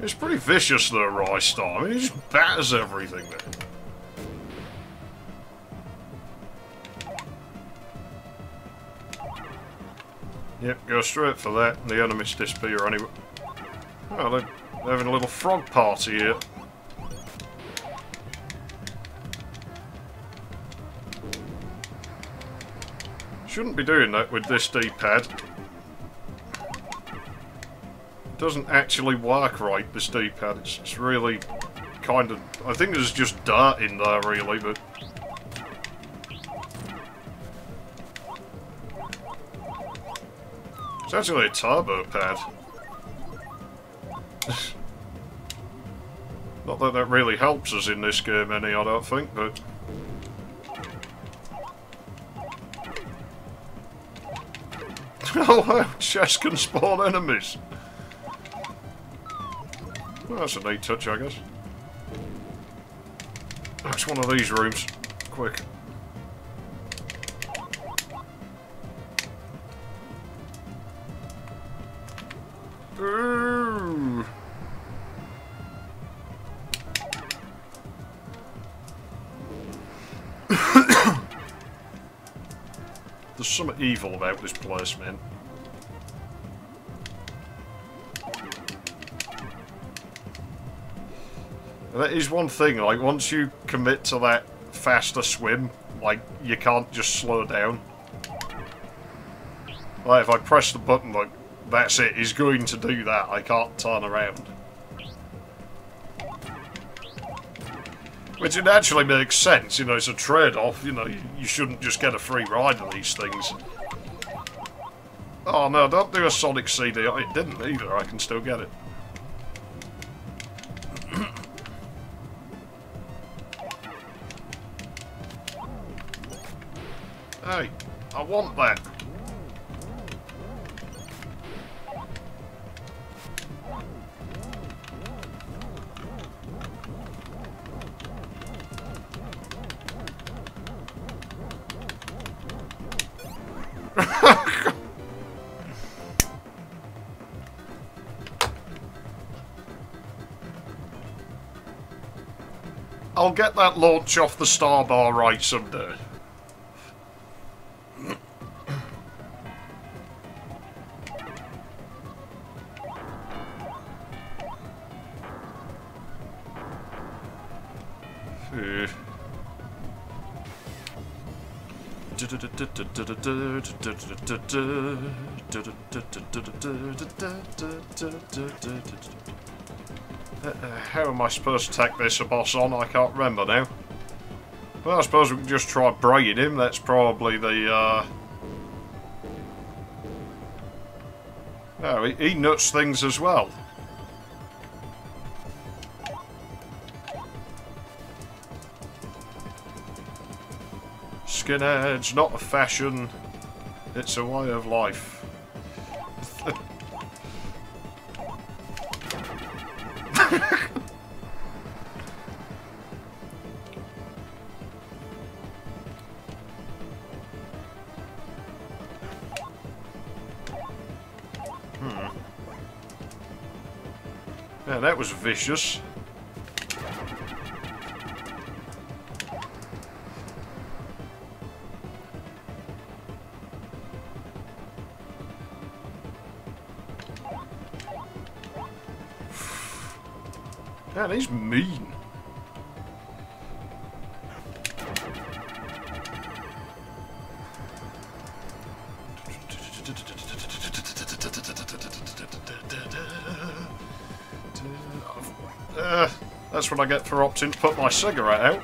It's pretty vicious though, Rice Star. I mean, he just batters everything there. Yep, go straight for that, and the enemies disappear anyway. Oh, they're having a little frog party here. Shouldn't be doing that with this D-pad. Doesn't actually work right, this D-pad. It's really kind of... I think there's just dirt in there, really, but... It's actually a turbo pad. Not that that really helps us in this game any, I don't think, but... Oh wow, chests can spawn enemies! Well, that's a neat touch, I guess. That's one of these rooms. Quick. Ooh. There's something evil about this place, man. That is one thing, like, once you commit to that faster swim, like, you can't just slow down. Like, if I press the button, like, that's it, he's going to do that, I can't turn around. Which it actually makes sense, you know, it's a trade-off, you know, you shouldn't just get a free ride of these things. Oh no, don't do a Sonic CD, it didn't either, I can still get it. Hey, I want that. I'll get that launch off the star bar right someday. How am I supposed to take this boss on? I can't remember now. Well, I suppose we can just try braying him. That's probably the, Oh, he nuts things as well. Skinheads, not a fashion. It's a way of life. Yeah, that was vicious. Man, he's mean. That's what I get for opting to put my cigarette out.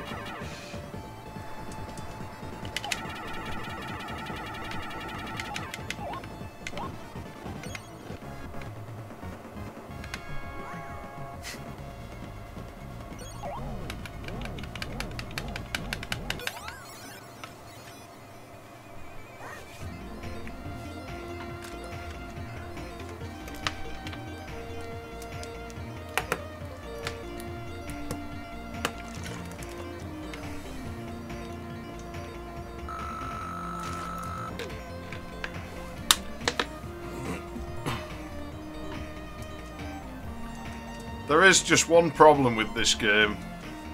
There is just one problem with this game.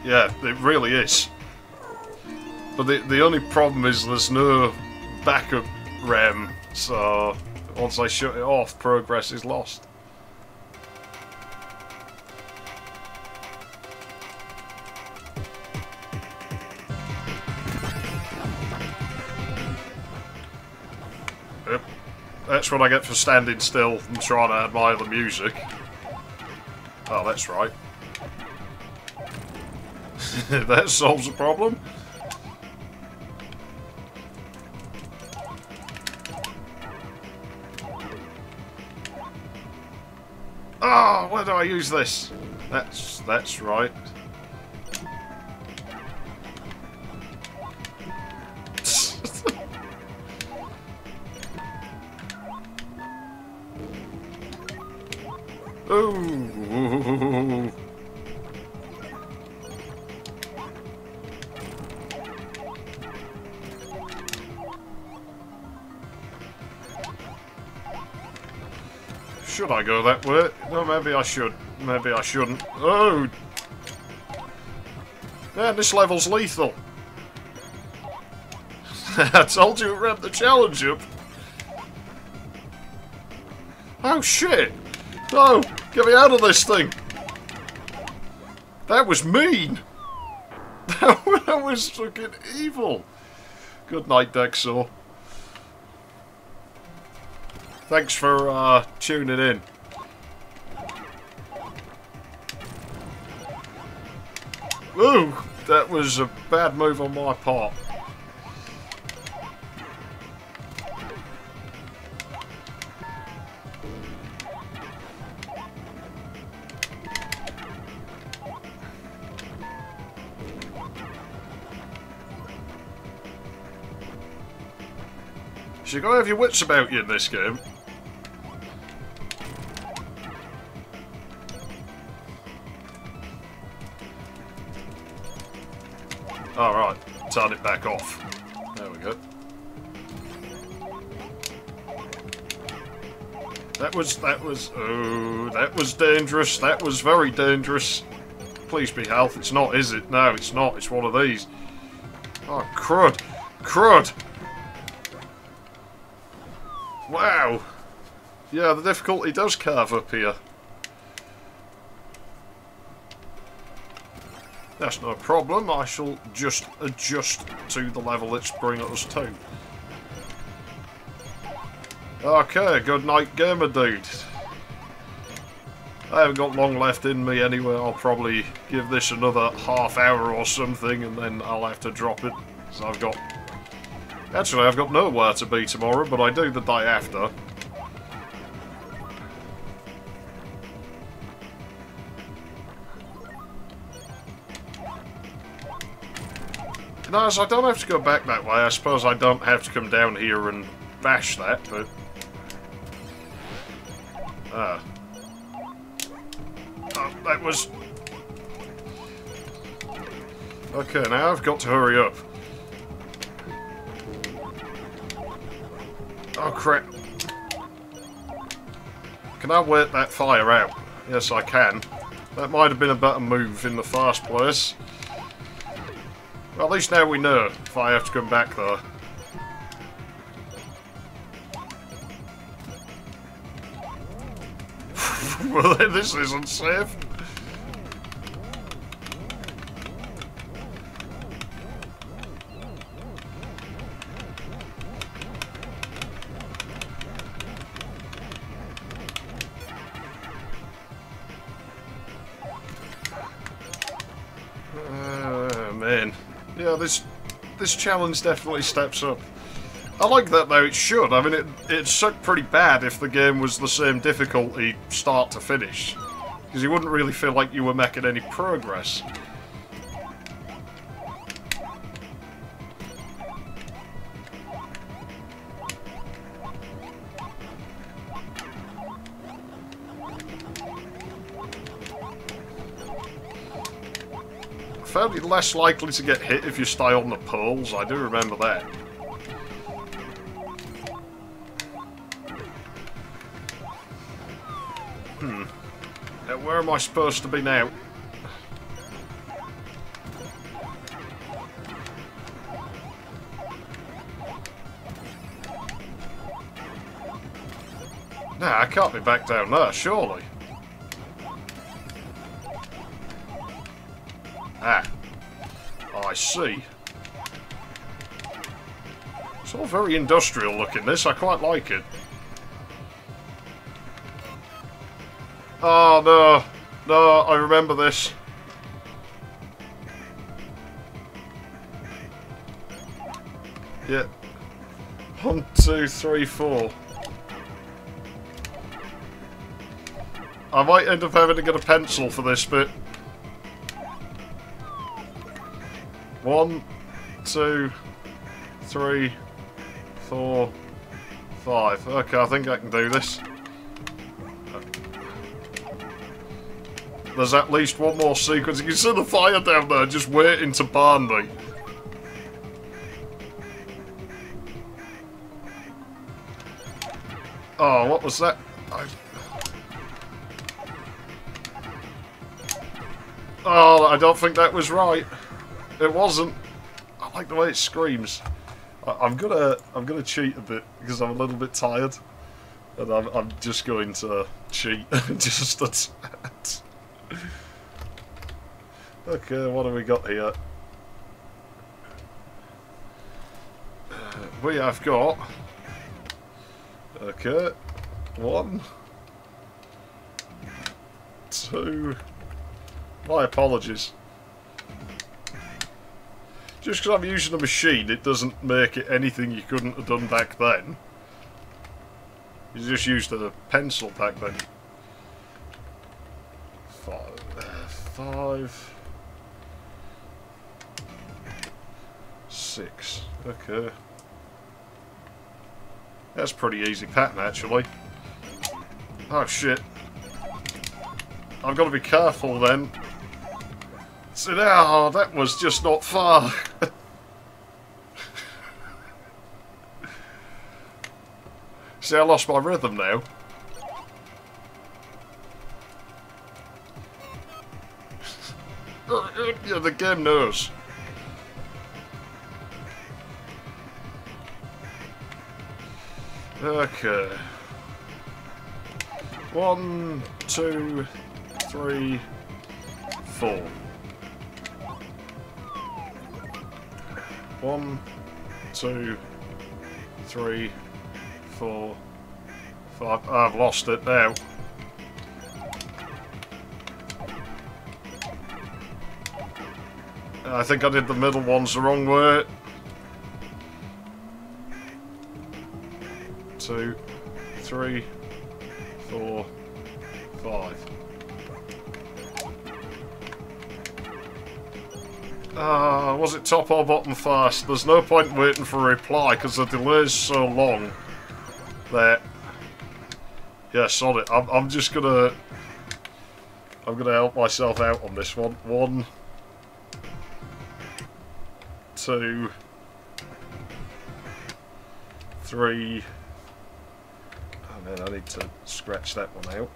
Yeah, it really is. But the only problem is there's no backup RAM, so once I shut it off, progress is lost. Yep. That's what I get for standing still and trying to admire the music. Oh, that's right. That solves the problem. Oh, where do I use this? That's right. Ooh. Should I go that way? No, maybe I should. Maybe I shouldn't. Oh! Man, this level's lethal. I told you it ramped the challenge up. Oh shit! No! Get me out of this thing! That was mean! That was fucking evil! Good night, Dexor. Thanks for tuning in. Ooh! That was a bad move on my part. So you gotta have your wits about you in this game. Alright, turn it back off. There we go. That was dangerous. That was very dangerous. Please be health. It's not, is it? No, it's not. It's one of these. Oh, crud. Crud! Wow! Yeah, the difficulty does carve up here. That's no problem, I shall just adjust to the level it's bringing us to. Okay, good night gamer dude. I haven't got long left in me anyway. I'll probably give this another half hour or something, and then I'll have to drop it. So I've got... Actually, I've got nowhere to be tomorrow, but I do the day after. No, so I don't have to go back that way. I suppose I don't have to come down here and bash that, but... Oh, that was... Okay, now I've got to hurry up. Oh, crap. Can I wait that fire out? Yes, I can. That might have been a better move in the first place. Well, at least now we know if I have to come back there. Well, this isn't safe. Man. Yeah, this challenge definitely steps up. I like that though, it should. I mean, it'd suck pretty bad if the game was the same difficulty start to finish. Because you wouldn't really feel like you were making any progress. Fairly less likely to get hit if you stay on the poles, I do remember that. Now, where am I supposed to be now? Nah, I can't be back down there, surely. Ah. I see. It's all very industrial looking, this. I quite like it. Oh, no. No, I remember this. Yeah. 1, 2, 3, 4. I might end up having to get a pencil for this bit. 1, 2, 3, 4, 5. Okay, I think I can do this. There's at least one more sequence. You can see the fire down there just waiting to burn me. Oh, what was that? Oh, I don't think that was right. It wasn't. I like the way it screams. I'm gonna cheat a bit because I'm a little bit tired, and I'm just going to cheat just a tad. Okay, what have we got here? We have got... Okay. 1, 2... My apologies. Just because I'm using a machine, it doesn't make it anything you couldn't have done back then. You just used a pencil back then. 5, 6. Okay. That's a pretty easy pattern, actually. Oh, shit. I've got to be careful, then. So now, that was just not far. See, I lost my rhythm now. Yeah, the game knows. Okay. 1, 2, 3, 4. 1, 2, 3, 4, 5. I've lost it now. I think I did the middle ones the wrong way. 2, 3, 4, 5. Was it top or bottom first? There's no point waiting for a reply because the delay's so long that... Yeah, sod it. I'm just gonna... I'm gonna help myself out on this one. 1, 2, 3... Oh man, I need to scratch that one out.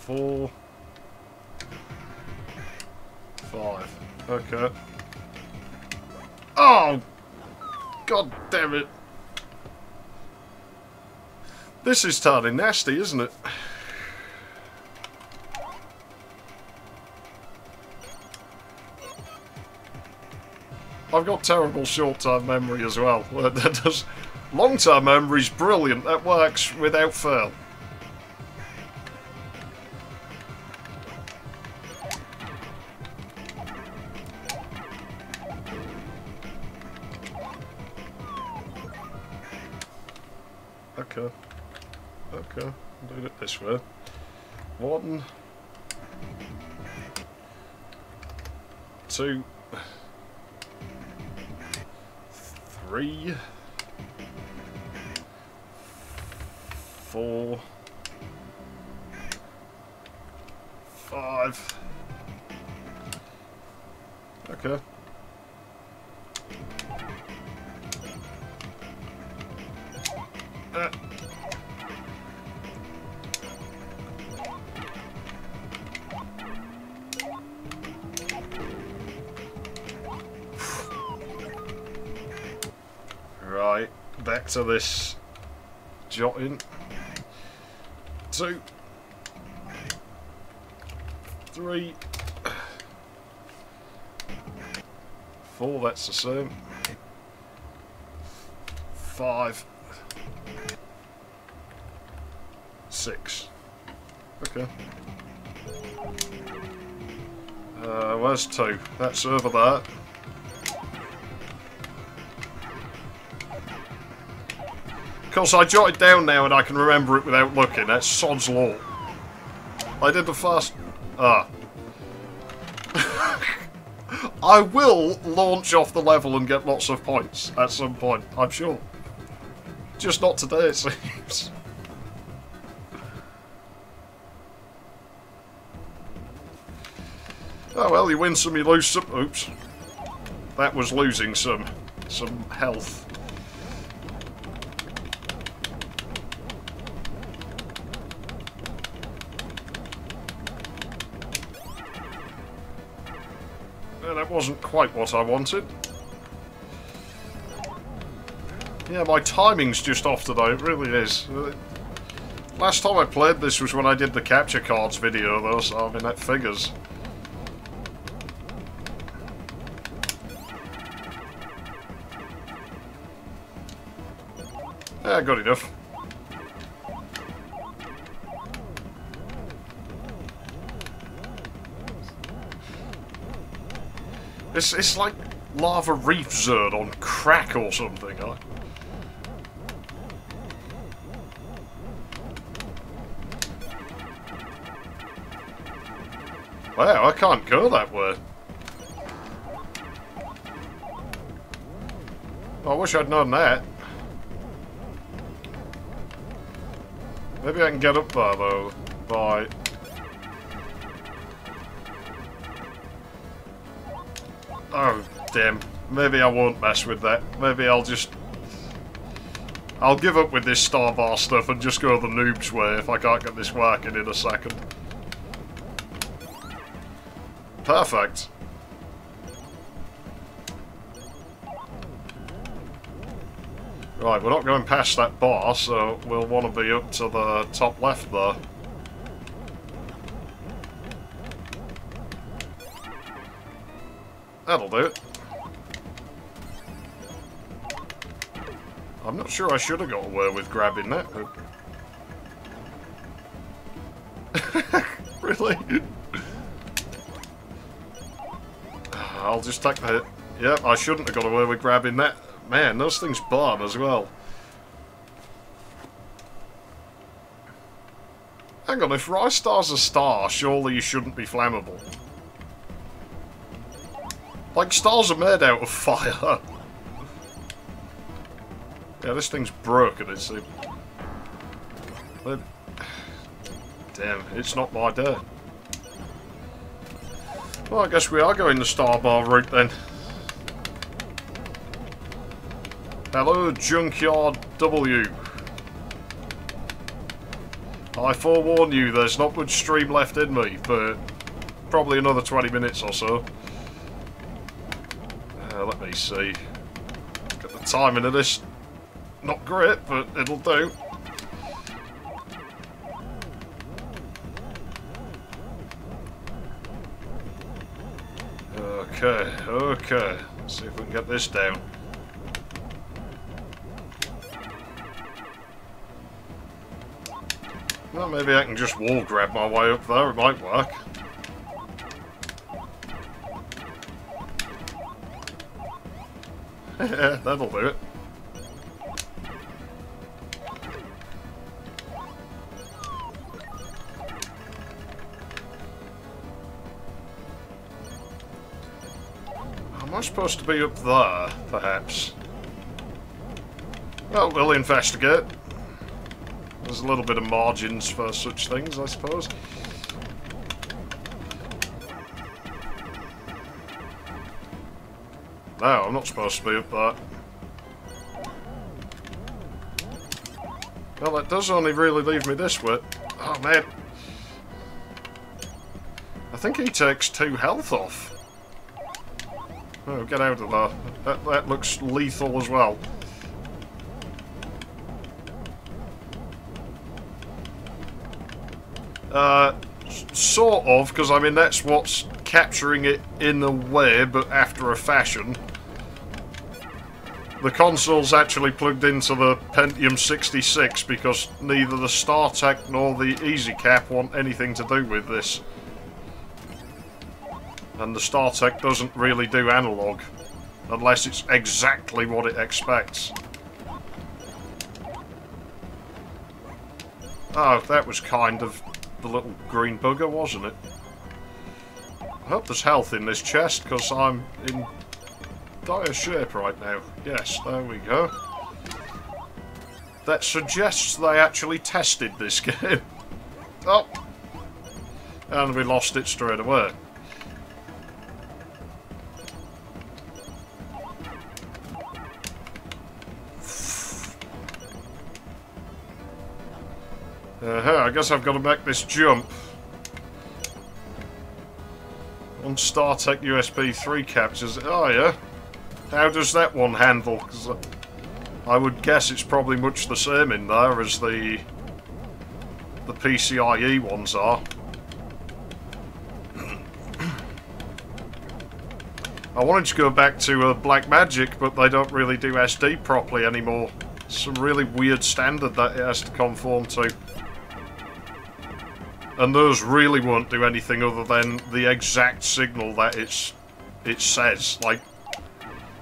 4... 5. Okay. Oh! God damn it. This is turning nasty, isn't it? I've got terrible short-term memory as well. Long-term memory's brilliant. That works without fail. Okay. Okay, I'm doing it this way. 1, 2, 3, 4, 5. Okay. Right, back to this jotting. 2, 3, 4, that's the same. 5, 6. Okay. Where's 2? That's over there. Of course, I jotted down now and I can remember it without looking. That's sod's law. I did the first... I will launch off the level and get lots of points at some point, I'm sure. Just not today, it seems. Oh well, you win some, you lose some. Oops. That was losing some health. That wasn't quite what I wanted. Yeah, my timing's just off today, it really is. Last time I played this was when I did the capture cards video though, so I mean that figures. Yeah, good enough. It's like Lava Reef Zerd on crack or something. Wow, I can't go that way. I wish I'd known that. Maybe I can get up there though by... Oh, damn. Maybe I won't mess with that. Maybe I'll just... I'll give up with this star bar stuff and just go the noob's way if I can't get this working in a second. Perfect. Right, we're not going past that bar, so we'll want to be up to the top left there. That'll do it. I'm not sure I should have got away with grabbing that, but... Really? I'll just take the hit. Yep, I shouldn't have got away with grabbing that. Man, those things burn as well. Hang on, if Rice Star's a star, surely you shouldn't be flammable. Like, stars are made out of fire. Yeah, this thing's broken, it seems. But, damn, it's not my day. Well, I guess we are going the Starbar route then. Hello, Junkyard W. I forewarn you, there's not much stream left in me, but probably another 20 minutes or so. Let me see. Got the timing of this. Not great, but it'll do. Okay, okay. Let's see if we can get this down. Well, maybe I can just wall grab my way up there, it might work. Yeah, that'll do it. Am I supposed to be up there, perhaps? Well, we'll investigate. There's a little bit of margins for such things, I suppose. No, I'm not supposed to be up there. Well, that does only really leave me this way. Oh, man. I think he takes 2 health off. Oh, get out of there. That looks lethal as well. Sort of, because I mean that's what's capturing it in a way, but after a fashion. The console's actually plugged into the Pentium 66 because neither the StarTech nor the EasyCap want anything to do with this. And the StarTech doesn't really do analog, unless it's exactly what it expects. Oh, that was kind of the little green bugger, wasn't it? I hope there's health in this chest, because I'm in dire shape right now. Yes, there we go. That suggests they actually tested this game. Oh! And we lost it straight away. I guess I've got to make this jump. On StarTech USB 3 captures. Oh yeah. How does that one handle? 'Cause I would guess it's probably much the same in there as the PCIe ones are. I wanted to go back to Blackmagic, but they don't really do SD properly anymore. It's some really weird standard that it has to conform to. And those really won't do anything other than the exact signal that it says. Like,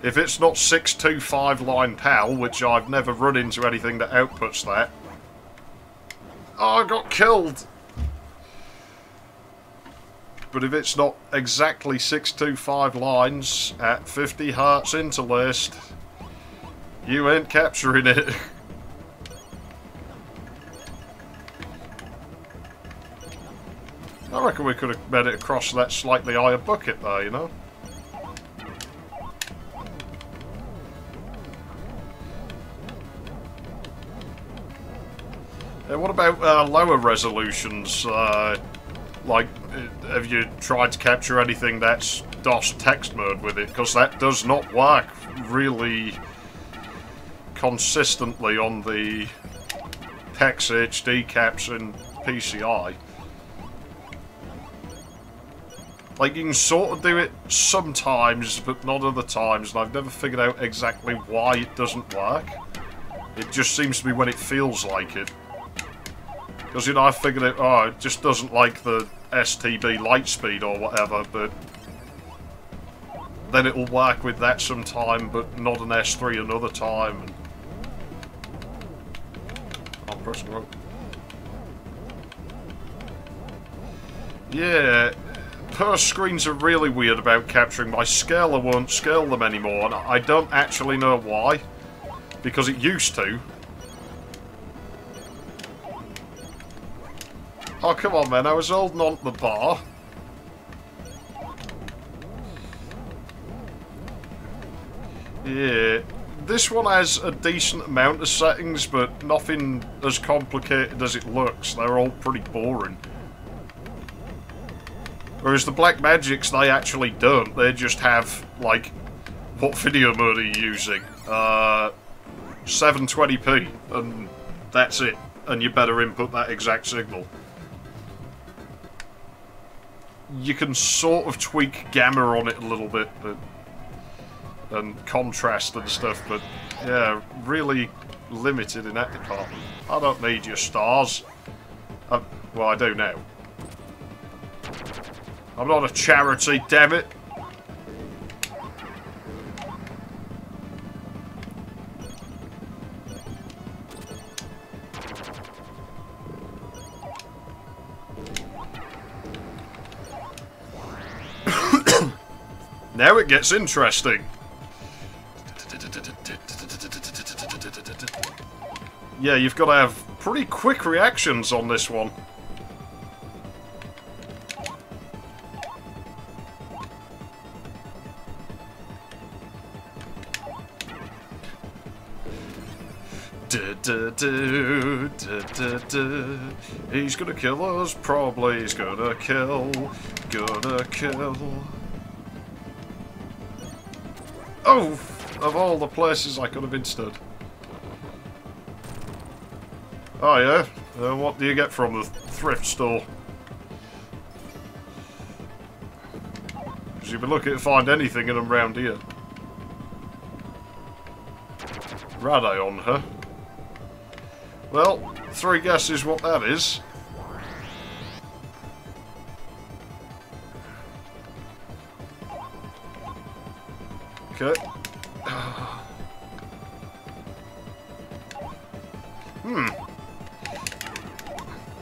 if it's not 625 line PAL, which I've never run into anything that outputs that. Oh, I got killed! But if it's not exactly 625 lines at 50 Hz interlaced, you ain't capturing it. I reckon we could have made it across that slightly higher bucket there, you know? What about lower resolutions? Like, have you tried to capture anything that's DOS text mode with it? Because that does not work really consistently on the PEX HD caps in PCI. Like, you can sort of do it sometimes, but not other times, and I've never figured out exactly why it doesn't work. It just seems to be when it feels like it. Because, you know, I figured it, oh, it just doesn't like the STB light speed or whatever, but then it'll work with that sometime, but not an S3 another time. And I'm pressing wrong. Yeah, her screens are really weird about capturing. My scaler won't scale them anymore, and I don't actually know why. Because it used to. Oh, come on, man. I was holding on to the bar. Yeah. This one has a decent amount of settings, but nothing as complicated as it looks. They're all pretty boring. Whereas the Black Magics, they actually don't. They just have, like, what video mode are you using? 720p, and that's it. And you better input that exact signal. You can sort of tweak gamma on it a little bit, but, and contrast and stuff, but yeah, really limited in that department. I don't need your stars. Well, I do now. I'm not a charity, damn it. Now it gets interesting. Yeah, you've got to have pretty quick reactions on this one. He's gonna kill us, probably he's gonna kill. Oh! Of all the places I could have been stood. Oh yeah? What do you get from the thrift store? Because you've been looking to find anything in them round here. Radon, huh? Well, 3 guesses what that is. Okay.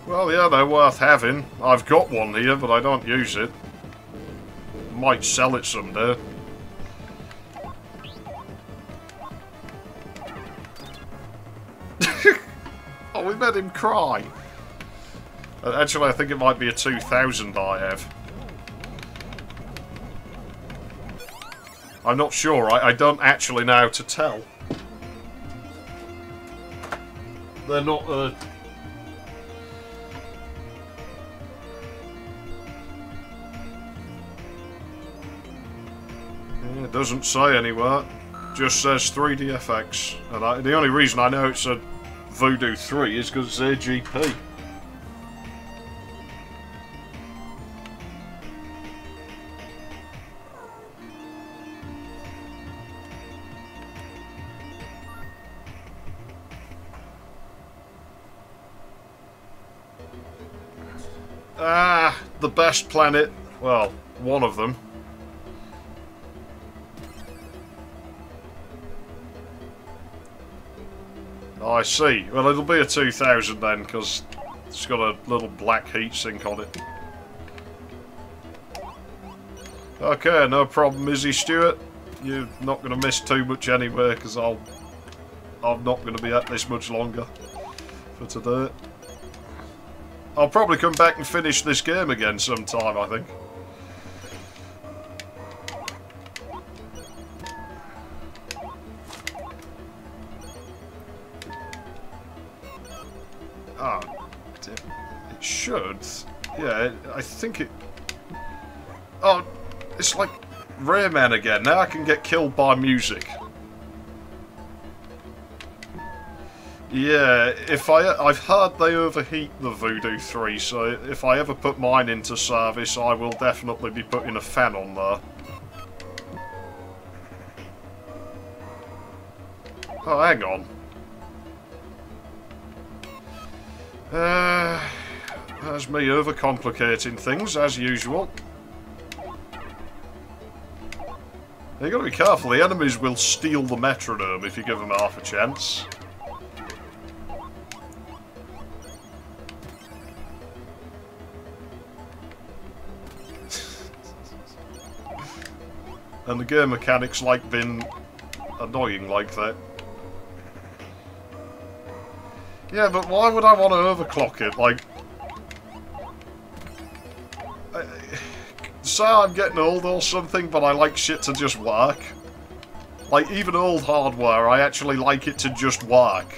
Well, yeah, they're worth having. I've got one here, but I don't use it. Might sell it someday. Oh, we made him cry. Actually, I think it might be a 2000 I have. I'm not sure. I don't actually know how to tell. They're not, yeah, it doesn't say anywhere. Just says 3DFX. And the only reason I know it's a Voodoo 3 is because it's AGP. Ah, the best planet. Well, one of them. I see. Well, it'll be a 2000 then, because it's got a little black heatsink on it. Okay, no problem, Izzy Stewart. You're not going to miss too much anyway, because I'm not going to be at this much longer for today. I'll probably come back and finish this game again sometime, I think. Ah, it should. Yeah, I think it... Oh, it's like Rayman again. Now I can get killed by music. Yeah, I've heard they overheat the Voodoo 3, so if I ever put mine into service, I will definitely be putting a fan on there. Oh, hang on. That's me overcomplicating things, as usual. You gotta be careful, the enemies will steal the metronome if you give them half a chance. And the game mechanics like being annoying like that. Yeah, but why would I want to overclock it? Like, say I'm getting old or something, but I like shit to just work. Like, even old hardware, I actually like it to just work.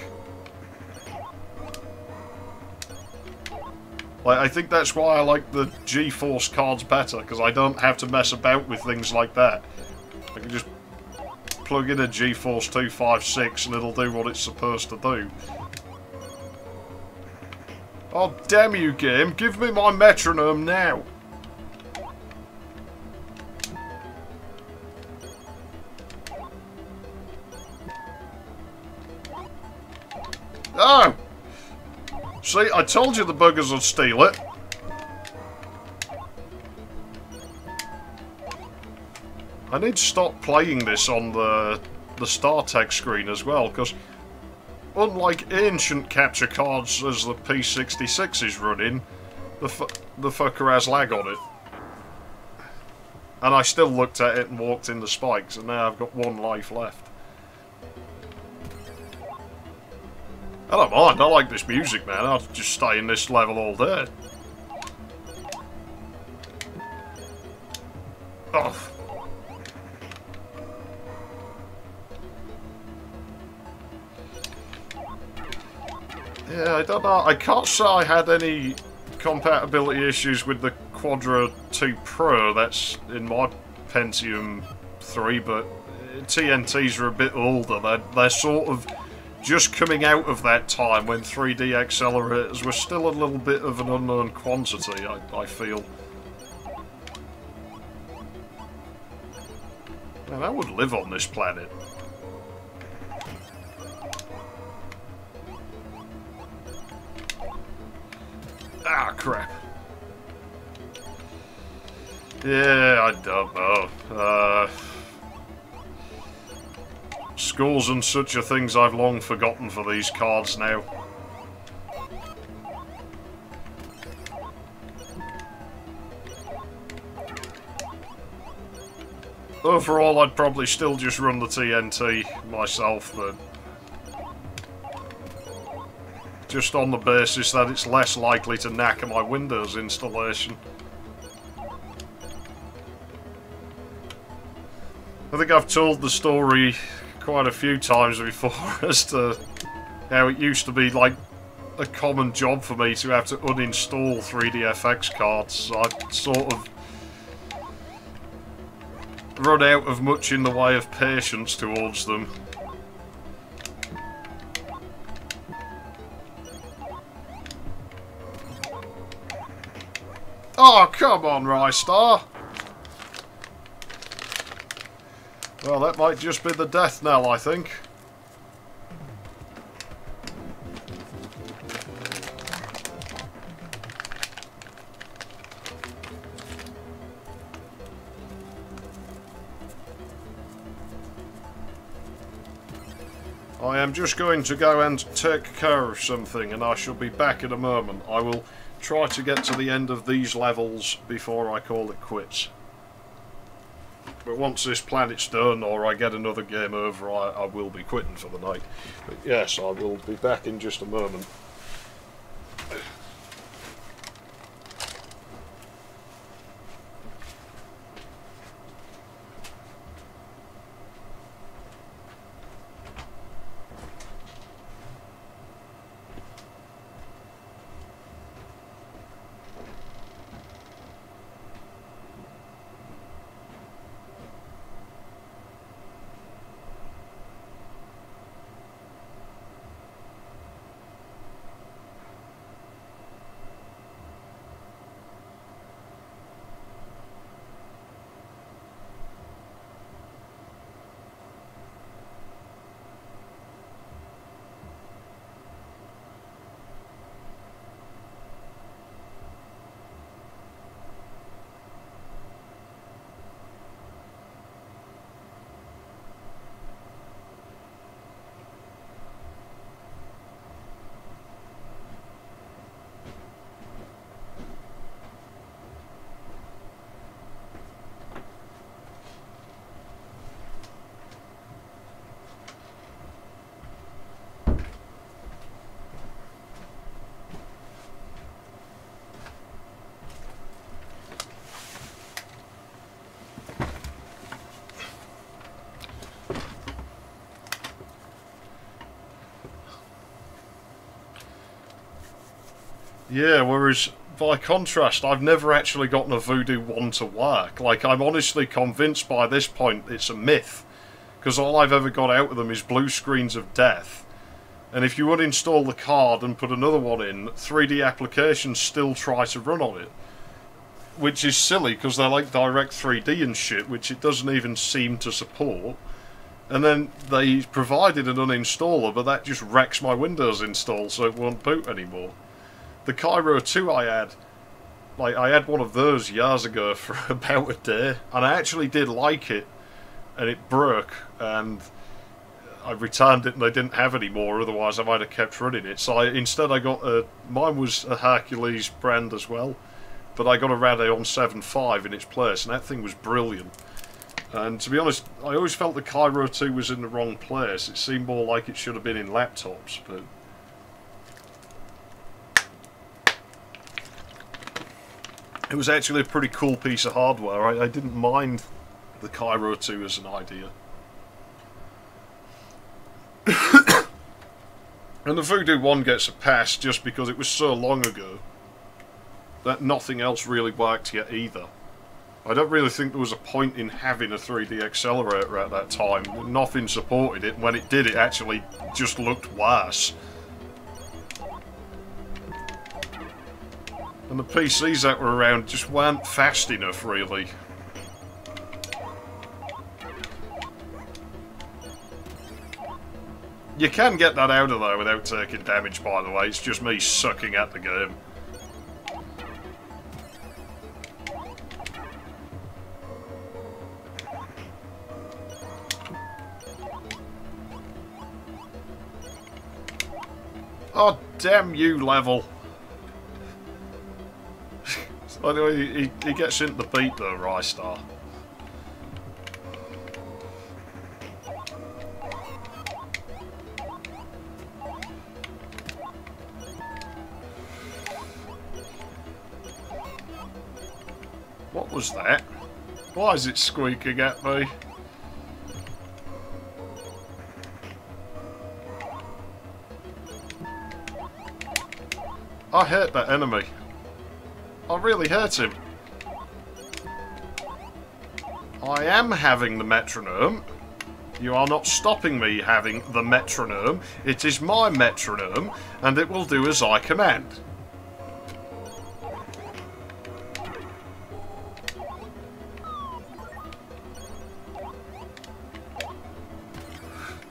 Like, I think that's why I like the GeForce cards better, because I don't have to mess about with things like that. I can just plug in a GeForce 256 and it'll do what it's supposed to do. Oh, damn you, game. Give me my metronome now. Oh! See, I told you the buggers would steal it. I need to stop playing this on the StarTech screen as well, because unlike ancient capture cards as the P66 is running, the fucker has lag on it. And I still looked at it and walked in the spikes, and now I've got 1 life left. I don't mind, I like this music, man. I'll just stay in this level all day. Oh. Yeah, I don't know. I can't say I had any compatibility issues with the Quadro 2 Pro. That's in my Pentium 3, but TNTs are a bit older. They're sort of just coming out of that time when 3D accelerators were still a little bit of an unknown quantity, I feel. Man, I would live on this planet. Ah, crap. Yeah, I don't know. Scores and such are things I've long forgotten for these cards now. Overall, I'd probably still just run the TNT myself, but just on the basis that it's less likely to knacker my Windows installation. I think I've told the story quite a few times before as to how it used to be like a common job for me to have to uninstall 3DFX cards. So I sort of run out of much in the way of patience towards them. Oh, come on, Rystar! Well, that might just be the death knell, I think. I am just going to go and take care of something, and I shall be back in a moment. I will try to get to the end of these levels before I call it quits. But once this planet's done, or I get another game over, I will be quitting for the night. But yes, I will be back in just a moment. Yeah, whereas by contrast, I've never actually gotten a Voodoo 1 to work. Like, I'm honestly convinced by this point it's a myth, because all I've ever got out of them is blue screens of death. And if you uninstall the card and put another one in, 3D applications still try to run on it. Which is silly, because they're like Direct 3D and shit, which it doesn't even seem to support. And then they provided an uninstaller, but that just wrecks my Windows install, so it won't boot anymore. The Cairo 2 I had one of those years ago for about a day, and I actually did like it, and it broke, and I returned it and I didn't have any more, otherwise I might have kept running it. So instead I got mine was a Hercules brand as well, but I got a Radeon 7.5 in its place, and that thing was brilliant. And to be honest, I always felt the Cairo 2 was in the wrong place. It seemed more like it should have been in laptops, but... it was actually a pretty cool piece of hardware. I didn't mind the Cairo 2 as an idea. And the Voodoo 1 gets a pass just because it was so long ago that nothing else really worked yet either. I don't really think there was a point in having a 3D accelerator at that time. Nothing supported it. When it did, it actually just looked worse. And the PCs that were around just weren't fast enough, really. You can get that out of there without taking damage, by the way. It's just me sucking at the game. Oh, damn you, level. Anyway, he gets into the beat though, Rystar. What was that? Why is it squeaking at me? I hurt that enemy. I really hurt him. I am having the metronome. You are not stopping me having the metronome. It is my metronome, and it will do as I command.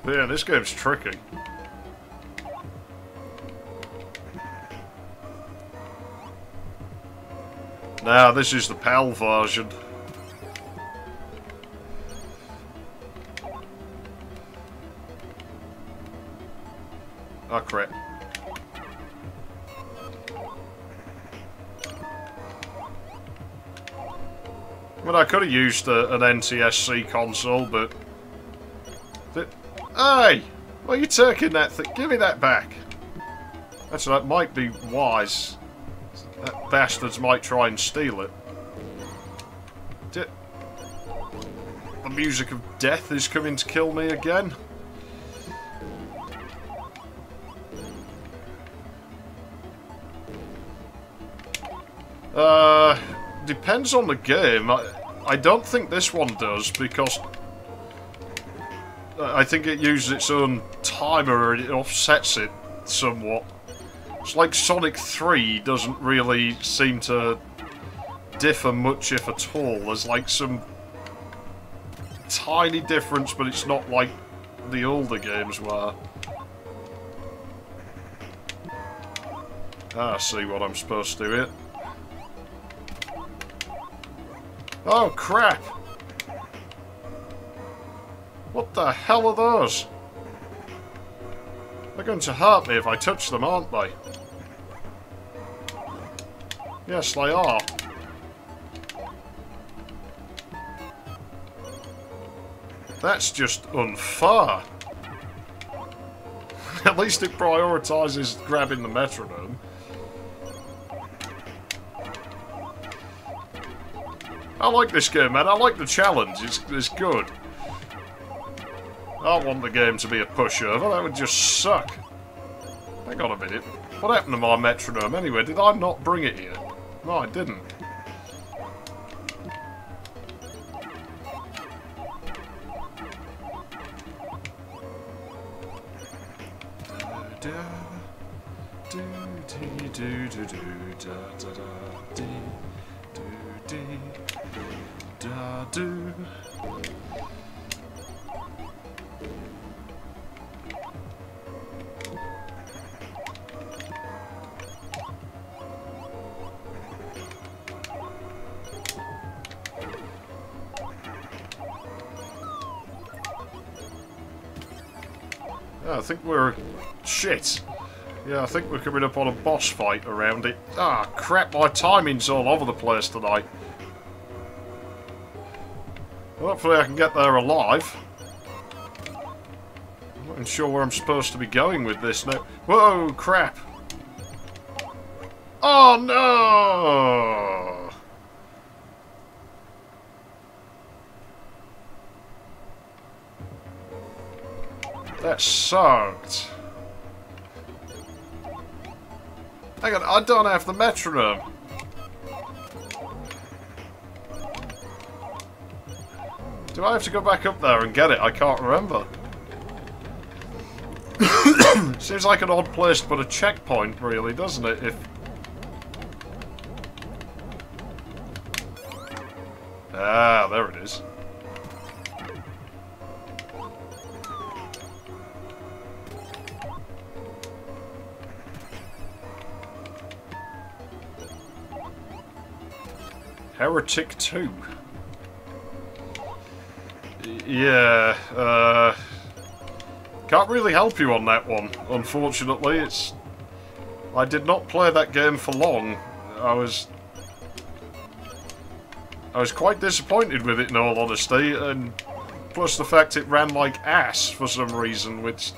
Yeah, this game's tricky. Now, this is the PAL version. Oh, crap. I mean, I could have used an NTSC console, but... Hey! Why are you taking that thing? Give me that back. Actually, that might be wise. That bastards might try and steal it. The music of death is coming to kill me again. Depends on the game. I don't think this one does, because I think it uses its own timer and it offsets it somewhat. It's like Sonic 3 doesn't really seem to differ much, if at all. There's like some tiny difference, but it's not like the older games were. Ah, I see what I'm supposed to do here. Oh, crap! What the hell are those? They're going to hurt me if I touch them, aren't they? Yes, they are. That's just unfair. At least it prioritises grabbing the metronome. I like this game, man. I like the challenge. It's good. I don't want the game to be a pushover. That would just suck. Hang on a minute. What happened to my metronome anyway? Did I not bring it here? No, I didn't. I think we're... shit. Yeah, I think we're coming up on a boss fight around it. Ah, crap, my timing's all over the place tonight. Hopefully I can get there alive. I'm not even sure where I'm supposed to be going with this now. Whoa, crap. Oh, no! That sucked. Hang on, I don't have the metronome. Do I have to go back up there and get it? I can't remember. Seems like an odd place to put a checkpoint, really, doesn't it? If... Ah, there it is. Heretic 2. Yeah, can't really help you on that one, unfortunately. I did not play that game for long. I was quite disappointed with it, in all honesty, and plus the fact it ran like ass for some reason, which...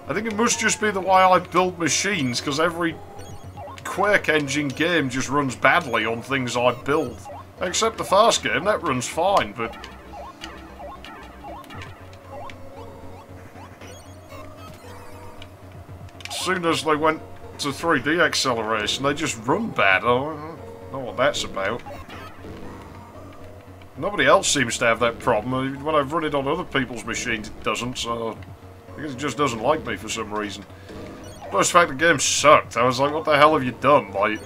I think it must just be the way I build machines, because every Quake engine game just runs badly on things I build. Except the first game, that runs fine, but... as soon as they went to 3D acceleration, they just run bad. I don't know what that's about. Nobody else seems to have that problem. When I've run it on other people's machines, it doesn't, so... I guess it just doesn't like me for some reason. Plus the fact the game sucked. I was like, what the hell have you done? Like...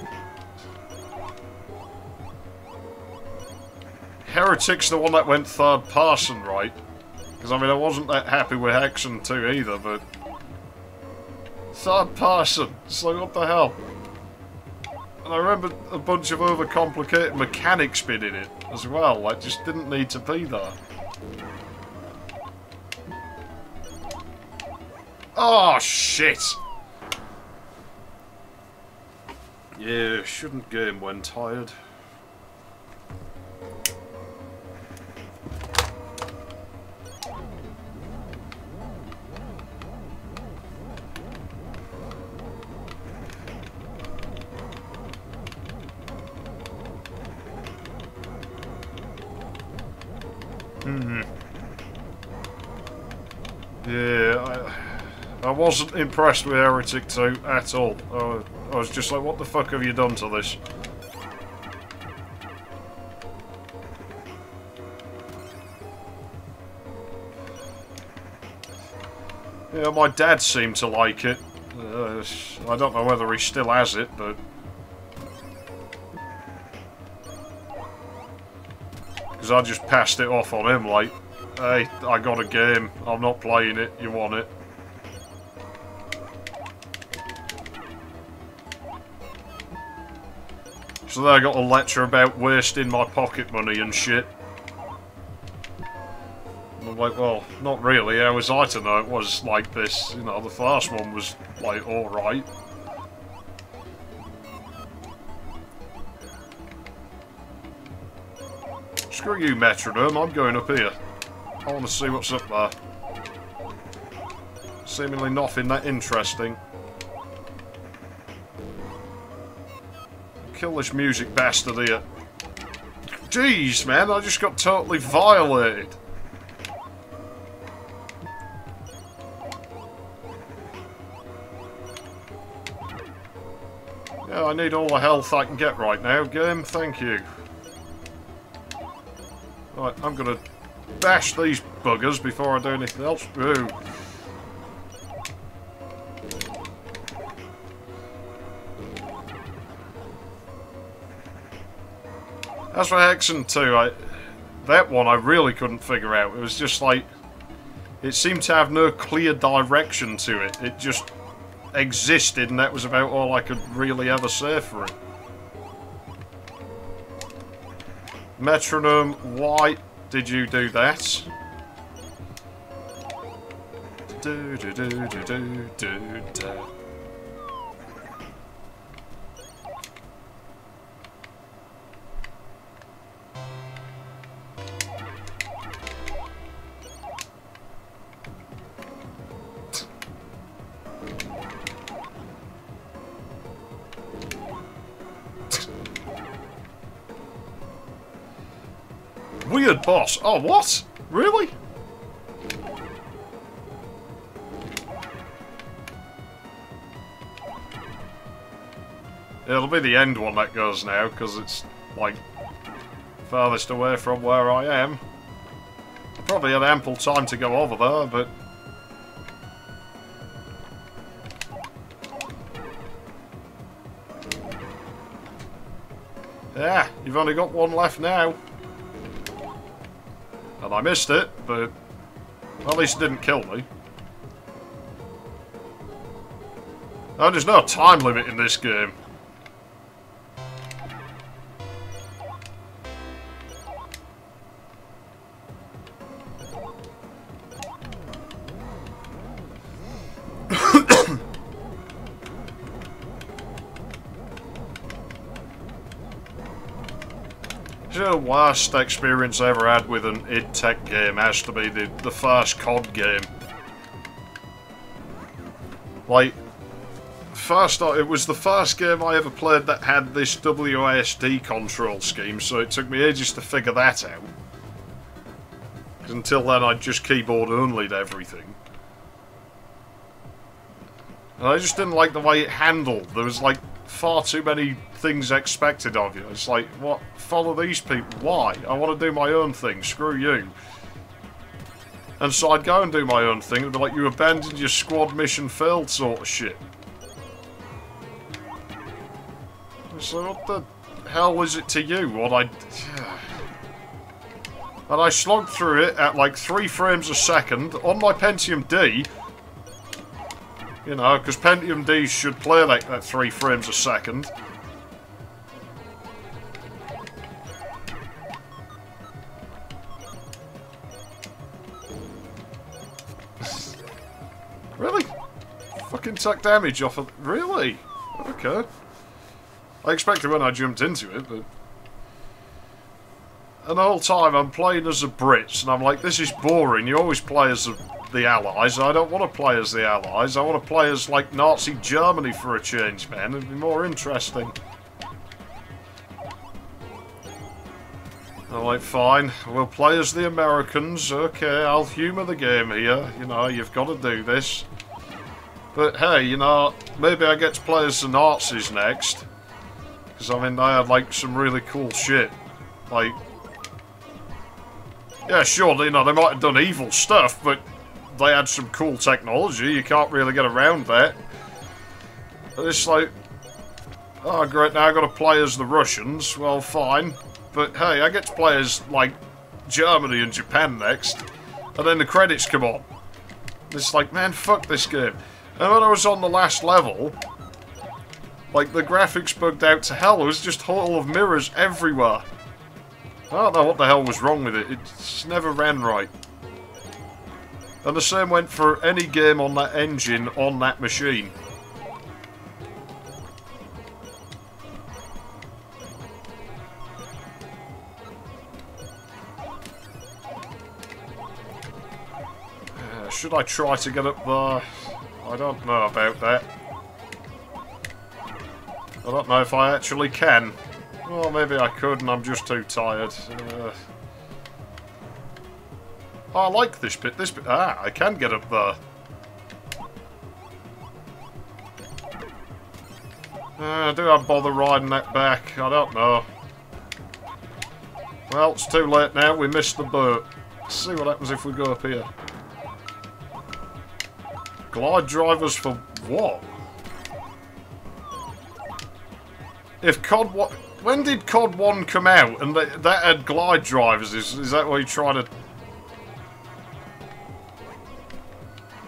Heretic's the one that went third person, right? Because, I mean, I wasn't that happy with Hexen 2 either, but... third person. It's like, what the hell? And I remember a bunch of overcomplicated mechanics bit in it as well. Like, just didn't need to be there. Oh, shit! Yeah, shouldn't game when tired. Yeah, I wasn't impressed with Heretic 2 at all. I was just like, what the fuck have you done to this? Yeah, my dad seemed to like it. I don't know whether he still has it, but... because I just passed it off on him, like, hey, I got a game, I'm not playing it, you want it? So then I got a lecture about wasting my pocket money and shit. And I'm like, well, not really, how was I to know it was like this? You know, the first one was, like, alright. Screw you, metronome, I'm going up here. I want to see what's up there. Seemingly nothing that interesting. Kill this music bastard here. Jeez, man, I just got totally violated. Yeah, I need all the health I can get right now, game. Thank you. Right, I'm gonna bash these buggers before I do anything else. Ooh. As for Hexen 2, that one I really couldn't figure out. It was just like, it seemed to have no clear direction to it. It just existed, and that was about all I could really ever say for it. Metronome, why did you do that? Do do do do do do do. Weird boss. Oh, what? Really? It'll be the end one that goes now, because it's, like, farthest away from where I am. Probably had ample time to go over there, but... yeah, you've only got one left now. And I missed it, but at least it didn't kill me. Oh, there's no time limit in this game. The worst experience I ever had with an id Tech game has to be the first COD game. Like, it was the first game I ever played that had this WASD control scheme, so it took me ages to figure that out. Until then I just keyboard only'd everything. And I just didn't like the way it handled. There was like far too many things expected of you. It's like, what? Follow these people? Why? I want to do my own thing. Screw you. And so I'd go and do my own thing. It'd be like, you abandoned your squad, mission failed sort of shit. So what the hell is it to you? What I... And I slogged through it at like 3 frames a second on my Pentium D. You know, because Pentium D should play like that 3 frames a second. Really? Fucking took damage off of... Really? Okay. I expected when I jumped into it, but... And the whole time I'm playing as the Brits, and I'm like, this is boring. You always play as the Allies. I don't want to play as the Allies. I want to play as, like, Nazi Germany for a change, man. It'd be more interesting. I'm like, fine, we'll play as the Americans. Okay, I'll humour the game here. You know, you've got to do this. But hey, you know, maybe I get to play as the Nazis next. Because, I mean, they had, like, some really cool shit. Like... yeah, sure, you know, they might have done evil stuff, but they had some cool technology. You can't really get around that. But it's like... oh, great, now I've got to play as the Russians. Well, fine. But hey, I get to play as, like, Germany and Japan next. And then the credits come on. It's like, man, fuck this game. And when I was on the last level, like, the graphics bugged out to hell. There was just a hole of mirrors everywhere. I don't know what the hell was wrong with it. It just never ran right. And the same went for any game on that engine on that machine. Should I try to get up there? I don't know about that. I don't know if I actually can. Well, maybe I could and I'm just too tired. Oh, I like this bit. This bit. Ah, I can get up there. Do I bother riding that back? I don't know. Well, it's too late now. We missed the boat. Let's see what happens if we go up here. Glide drivers for what? If COD 1... When did COD 1 come out and that had glide drivers? Is that what you're trying to...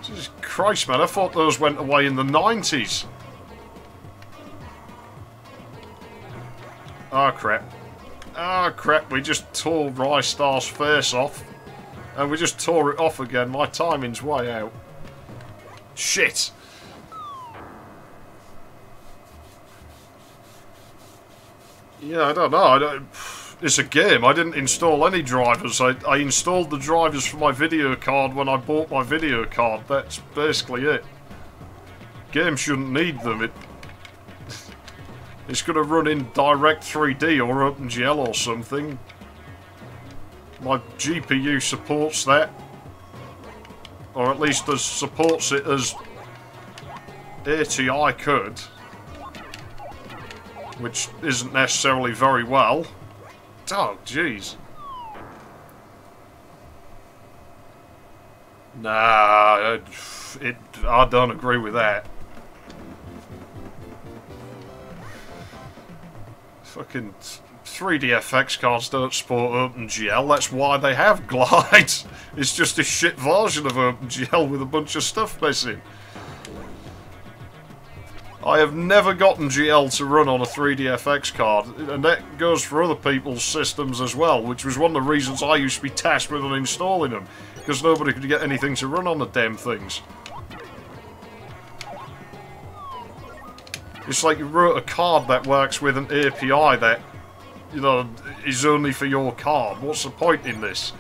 Jesus Christ, man. I thought those went away in the 90s. Oh, crap. Oh, crap. We just tore Rystar's face off. And we just tore it off again. My timing's way out. Shit. Yeah, I don't know. It's a game. I didn't install any drivers. I installed the drivers for my video card when I bought my video card. That's basically it. Game shouldn't need them. It's going to run in Direct 3D or OpenGL or something. My GPU supports that. Or at least supports it as ATI could. Which isn't necessarily very well. Oh, jeez. Nah, I don't agree with that. Fucking 3DFX cards don't support OpenGL, that's why they have Glide. It's just a shit version of OpenGL with a bunch of stuff missing. I have never gotten GL to run on a 3DFX card, and that goes for other people's systems as well, which was one of the reasons I used to be tasked with uninstalling them, because nobody could get anything to run on the damn things. It's like you wrote a card that works with an API that, you know, is only for your card. What's the point in this?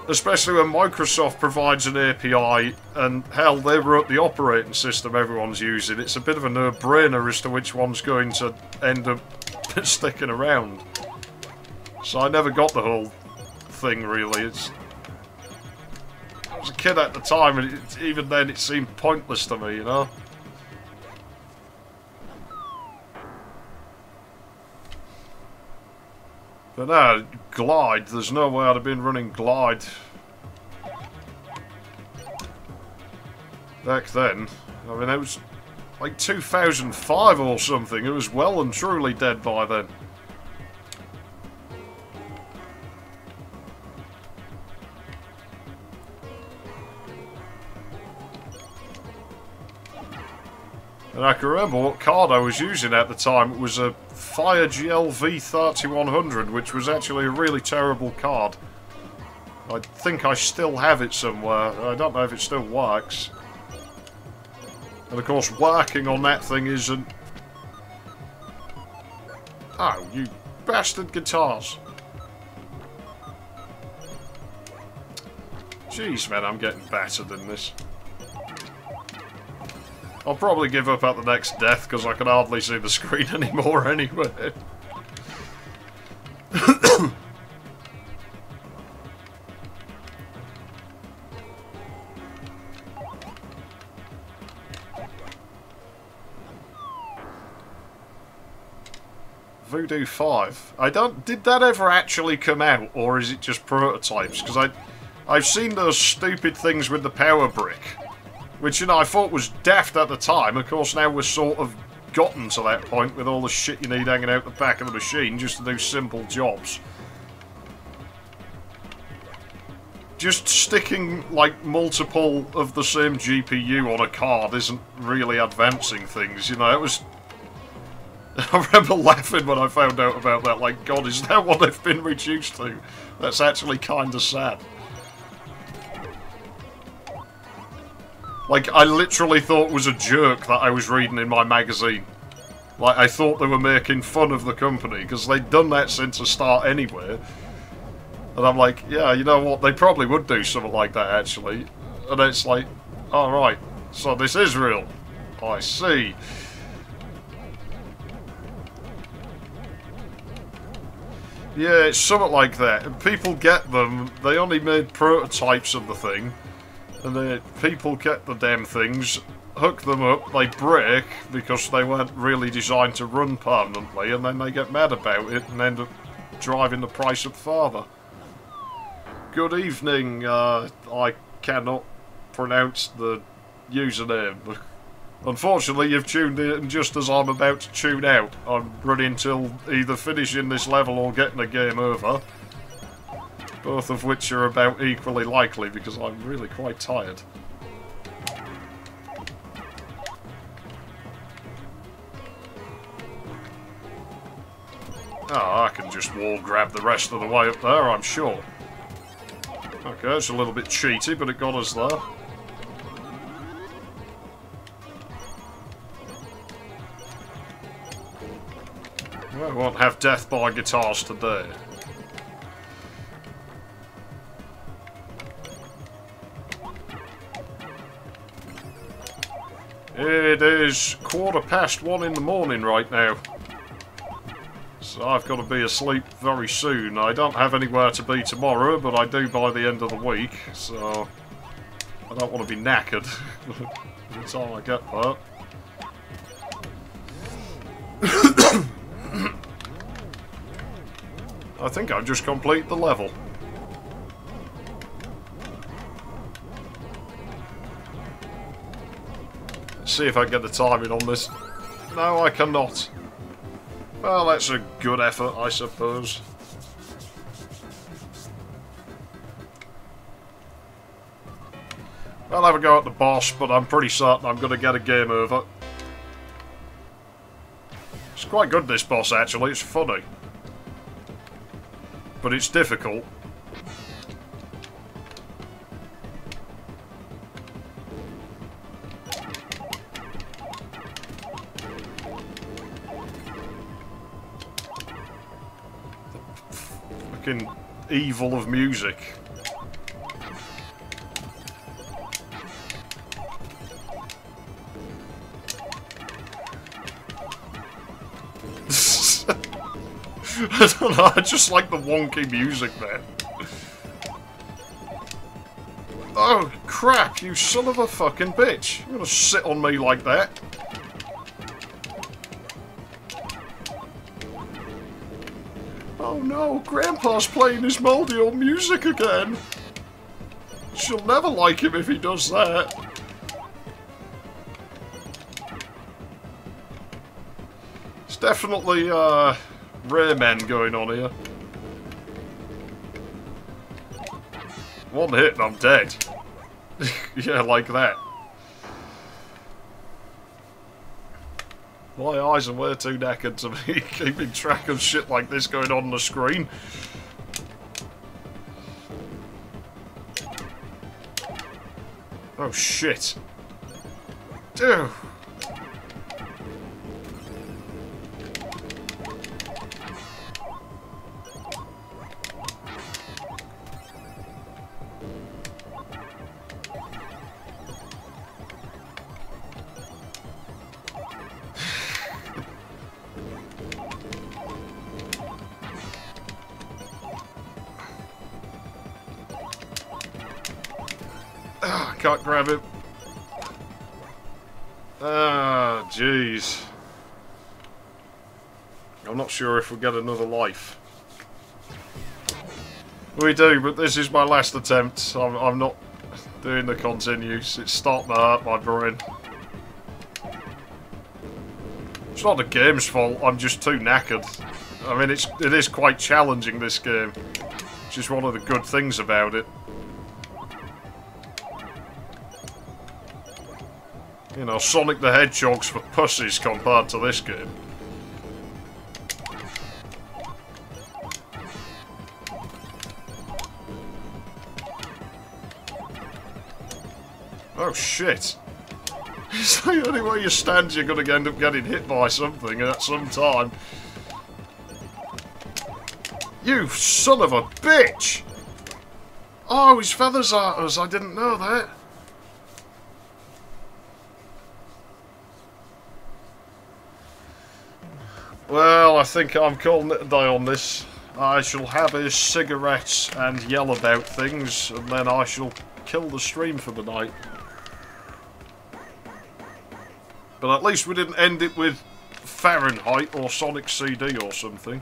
Especially when Microsoft provides an API, and hell, they wrote the operating system everyone's using. It's a bit of a no-brainer as to which one's going to end up sticking around. So I never got the whole thing, really. I was a kid at the time, and even then it seemed pointless to me, you know? But no, Glide, there's no way I'd have been running Glide back then. I mean, it was like 2005 or something. It was well and truly dead by then. And I can remember what card I was using at the time. It was a Fire GL V3100, which was actually a really terrible card. I think I still have it somewhere. I don't know if it still works. And of course, working on that thing isn't... Oh, you bastard guitars. Jeez, man, I'm getting battered in this. I'll probably give up at the next death, because I can hardly see the screen anymore anyway. Voodoo 5. Did that ever actually come out, or is it just prototypes? Because I've seen those stupid things with the power brick. Which, you know, I thought was daft at the time. Of course, now we're sort of gotten to that point with all the shit you need hanging out the back of the machine just to do simple jobs. Just sticking, like, multiple of the same GPU on a card isn't really advancing things, you know. It was... I remember laughing when I found out about that, like, God, is that what they've been reduced to? That's actually kind of sad. Like, I literally thought it was a joke that I was reading in my magazine. Like, I thought they were making fun of the company, because they'd done that since the start anyway. And I'm like, yeah, you know what, they probably would do something like that, actually. And it's like, alright, so this is real. I see. Yeah, it's something like that. And people get them, they only made prototypes of the thing. And then people get the damn things, hook them up, they break because they weren't really designed to run permanently, and then they get mad about it and end up driving the price up farther. Good evening, I cannot pronounce the username. Unfortunately, you've tuned in just as I'm about to tune out. I'm running till either finishing this level or getting a game over. Both of which are about equally likely because I'm really quite tired. Oh, I can just wall grab the rest of the way up there, I'm sure. Okay, it's a little bit cheaty, but it got us there. I won't have death by guitars today. It is 1:15 in the morning right now. So I've got to be asleep very soon. I don't have anywhere to be tomorrow, but I do by the end of the week, so I don't want to be knackered by the time I get there. I think I've just completed the level. Let's see if I can get the timing on this. No, I cannot. Well, that's a good effort, I suppose. I'll have a go at the boss, but I'm pretty certain I'm going to get a game over. It's quite good, this boss, actually. It's funny. But it's difficult. Fucking evil of music. I don't know, I just like the wonky music there. Oh, crap, you son of a fucking bitch. You're gonna sit on me like that? Oh no, Grandpa's playing his mouldy old music again. She'll never like him if he does that. It's definitely, Rayman going on here. One hit and I'm dead. Yeah, like that. My eyes are way too knackered to be keeping track of shit like this going on the screen. Oh shit. Dude. Can't grab it. Ah, jeez. I'm not sure if we get another life. We do, but this is my last attempt. I'm not doing the continues. It's starting to hurt my brain. It's not the game's fault. I'm just too knackered. I mean, it is quite challenging, this game, which is one of the good things about it. You know, Sonic the Hedgehog's for pussies compared to this game. Oh shit. It's like anywhere you stand you're gonna end up getting hit by something at some time. You son of a bitch! Oh, his feathers are us, I didn't know that. Well, I think I'm calling it a day on this. I shall have a cigarette and yell about things, and then I shall kill the stream for the night. But at least we didn't end it with Fahrenheit or Sonic CD or something.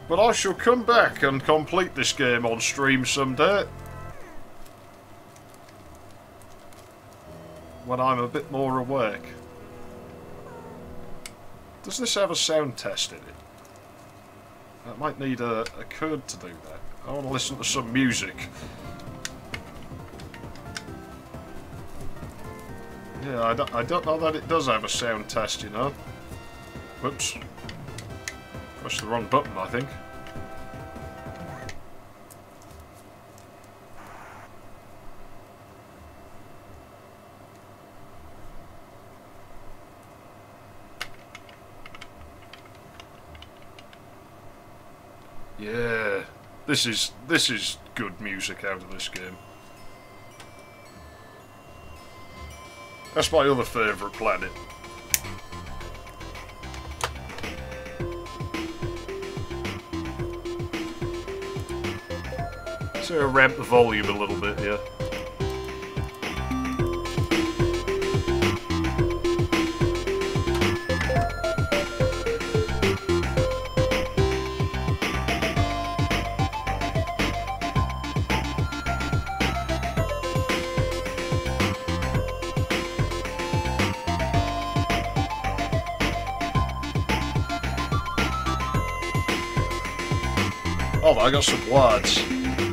But I shall come back and complete this game on stream someday. When I'm a bit more awake. Does this have a sound test in it? I might need a code to do that. I want to listen to some music. Yeah, I don't know that it does have a sound test, you know. Whoops. Pressed the wrong button, I think. Yeah, this is good music out of this game. That's my other favourite planet. So I'll ramp the volume a little bit here. Oh, I got some words.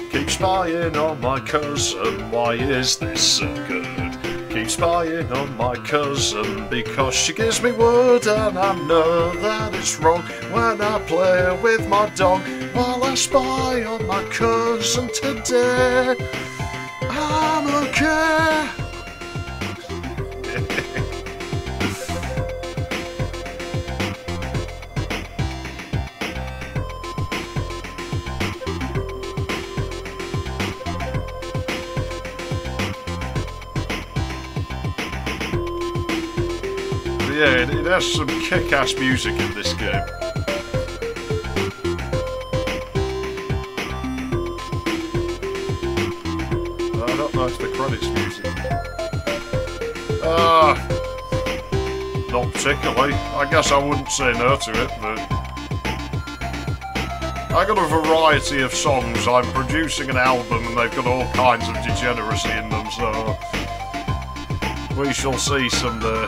Keep spying on my cousin, why is this so good? Keep spying on my cousin because she gives me wood and I know that it's wrong when I play with my dog. While I spy on my cousin today, I'm okay. Yeah, it has some kick-ass music in this game. I don't know if the credits music. Not particularly. I guess I wouldn't say no to it, but I got a variety of songs. I'm producing an album and they've got all kinds of degeneracy in them, so we shall see someday.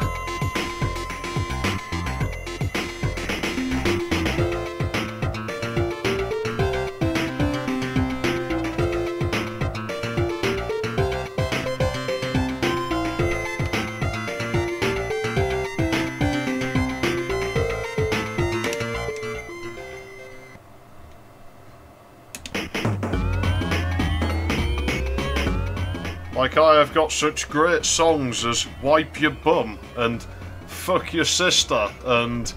Like I have got such great songs as Wipe Your Bum and Fuck Your Sister and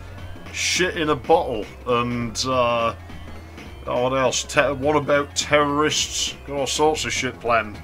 Shit in a Bottle and oh, what else? What About Terrorists? Got all sorts of shit planned.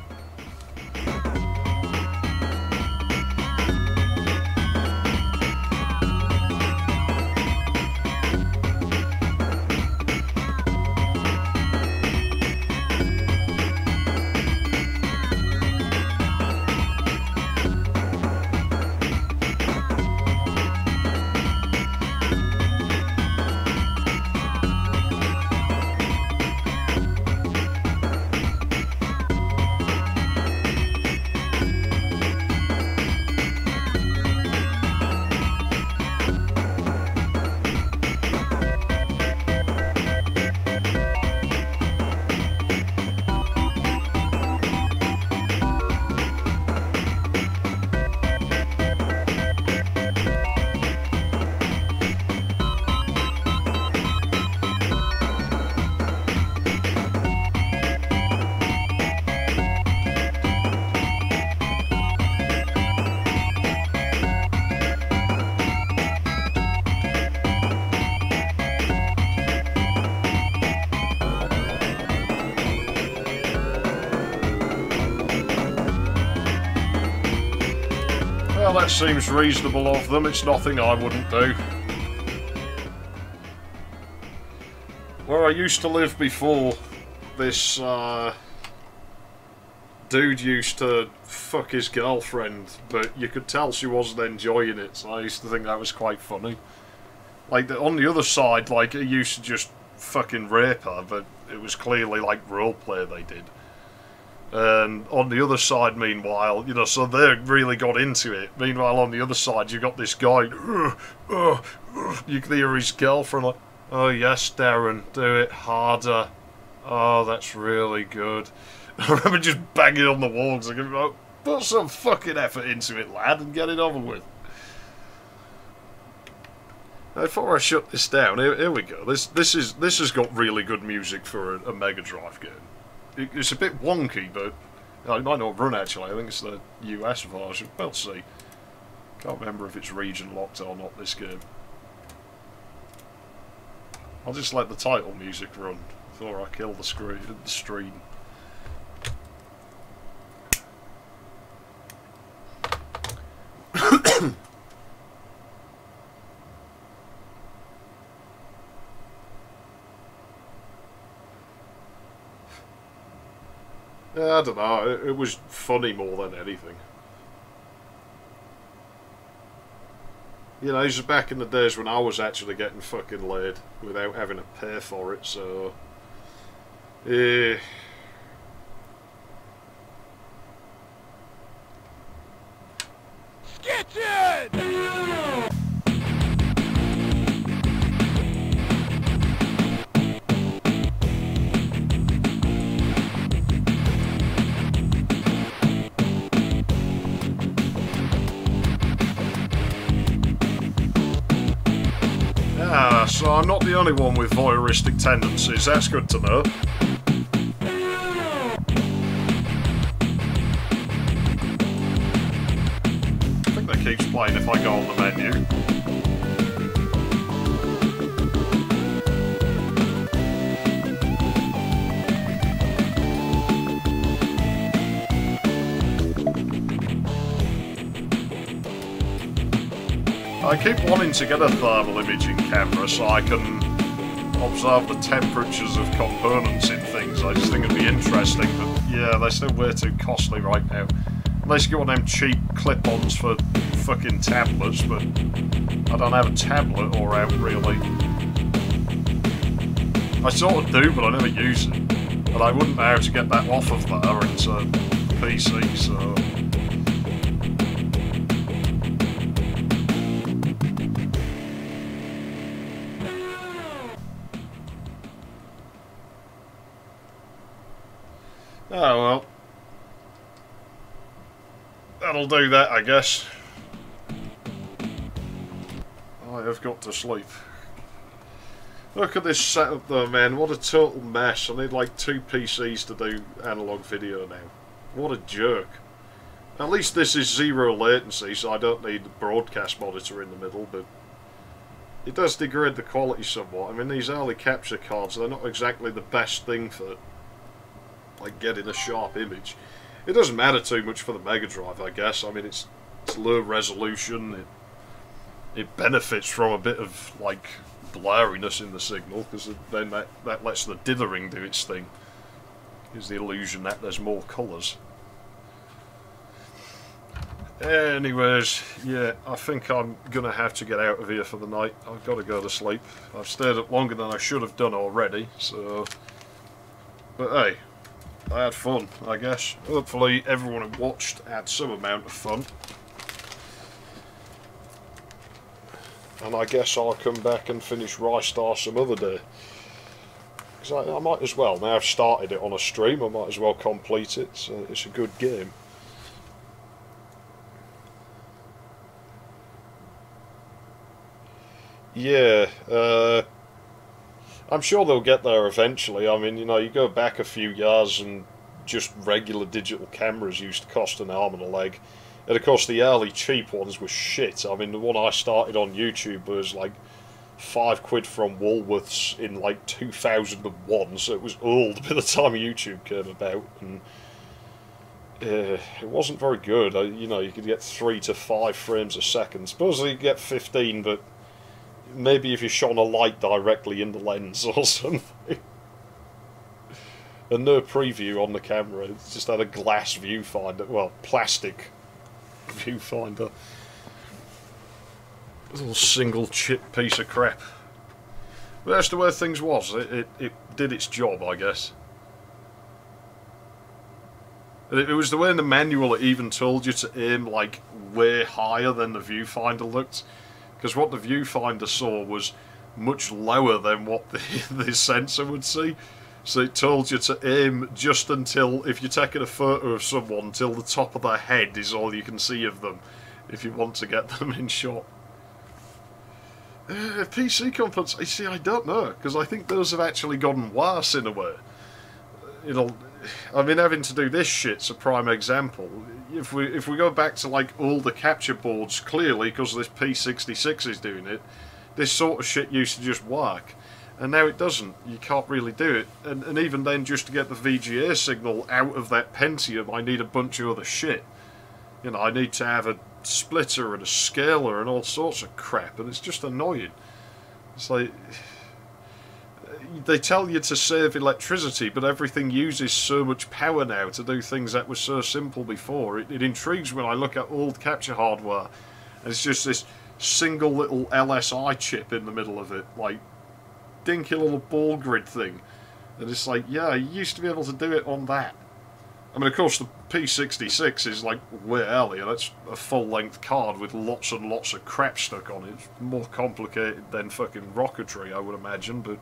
Well, that seems reasonable of them. It's nothing I wouldn't do. Where I used to live before this dude used to fuck his girlfriend, but you could tell she wasn't enjoying it, so I used to think that was quite funny. Like, on the other side, like, he used to just fucking rape her, but it was clearly, like, roleplay they did. And on the other side, meanwhile, you know, so they really got into it. Meanwhile, on the other side, you got this guy, you can hear his girlfriend like, oh yes, Darren, do it harder. Oh, that's really good. I remember just banging on the walls and going, oh, put some fucking effort into it, lad, and get it over with. Now, before I shut this down, here we go. This has got really good music for a Mega Drive game. It's a bit wonky, but it might not run actually. I think it's the US version. We'll see. Can't remember if it's region locked or not, this game. I'll just let the title music run before I kill the stream. Yeah, I don't know, it was funny more than anything. You know, these are back in the days when I was actually getting fucking laid without having to pay for it, so... So I'm not the only one with voyeuristic tendencies, that's good to know. I think that keeps playing if I go on the menu. I keep wanting to get a thermal imaging camera so I can observe the temperatures of components in things. I just think it'd be interesting, but yeah, they're still way too costly right now. Unless you get one of them cheap clip-ons for fucking tablets, but I don't have a tablet or out really. I sort of do, but I never use it. And I wouldn't know how to get that off of there into PC, so... Oh well. That'll do that, I guess. I have got to sleep. Look at this setup though, man. What a total mess. I need like 2 PCs to do analog video now. What a jerk. At least this is 0 latency, so I don't need the broadcast monitor in the middle, but it does degrade the quality somewhat. I mean, these early capture cards, they're not exactly the best thing for like getting a sharp image. It doesn't matter too much for the Mega Drive, I guess. I mean, it's low resolution. It benefits from a bit of like blurriness in the signal, because then that lets the dithering do its thing. Gives the illusion that there's more colours. Anyways, yeah, I think I'm gonna have to get out of here for the night. I've got to go to sleep. I've stayed up longer than I should have done already, so... But hey, I had fun, I guess. Hopefully everyone who watched had some amount of fun. And I guess I'll come back and finish Rystar some other day. Because I might as well, now I've started it on a stream, I might as well complete it, so it's a good game. Yeah, I'm sure they'll get there eventually. I mean, you know, you go back a few years and just regular digital cameras used to cost an arm and a leg. And of course the early cheap ones were shit. I mean, the one I started on YouTube was like £5 from Woolworths in like 2001, so it was old by the time YouTube came about, and it wasn't very good. You know, you could get 3 to 5 frames a second. Supposedly you could get 15, but maybe if you shone a light directly in the lens or something. and no preview on the camera. It's just had a glass viewfinder, well, plastic viewfinder. A little single chip piece of crap. But that's the way things was. It did its job, I guess. It was the way in the manual it even told you to aim like way higher than the viewfinder looked, because what the viewfinder saw was much lower than what the sensor would see. So it told you to aim just until, if you're taking a photo of someone, until the top of their head is all you can see of them, if you want to get them in shot. PC components, you see, I don't know, because I think those have actually gotten worse in a way. I mean, having to do this shit's a prime example. If we go back to like all the capture boards, clearly because this P66 is doing it, this sort of shit used to just work, and now it doesn't. You can't really do it, and even then, just to get the VGA signal out of that Pentium, I need a bunch of other shit. You know, I need to have a splitter and a scaler and all sorts of crap, and it's just annoying. It's like, they tell you to save electricity, but everything uses so much power now to do things that were so simple before. It intrigues when I look at old capture hardware, and it's just this single little LSI chip in the middle of it, like dinky little ball grid thing, and it's like, yeah, you used to be able to do it on that. I mean, of course, the P66 is like way earlier. That's a full-length card with lots and lots of crap stuck on it. It's more complicated than fucking rocketry, I would imagine, but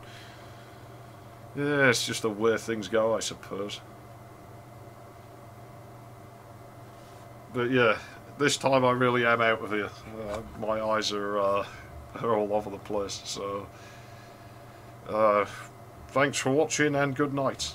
yeah, it's just the way things go, I suppose. But yeah, this time I really am out of here. My eyes are all over the place, so thanks for watching and good night.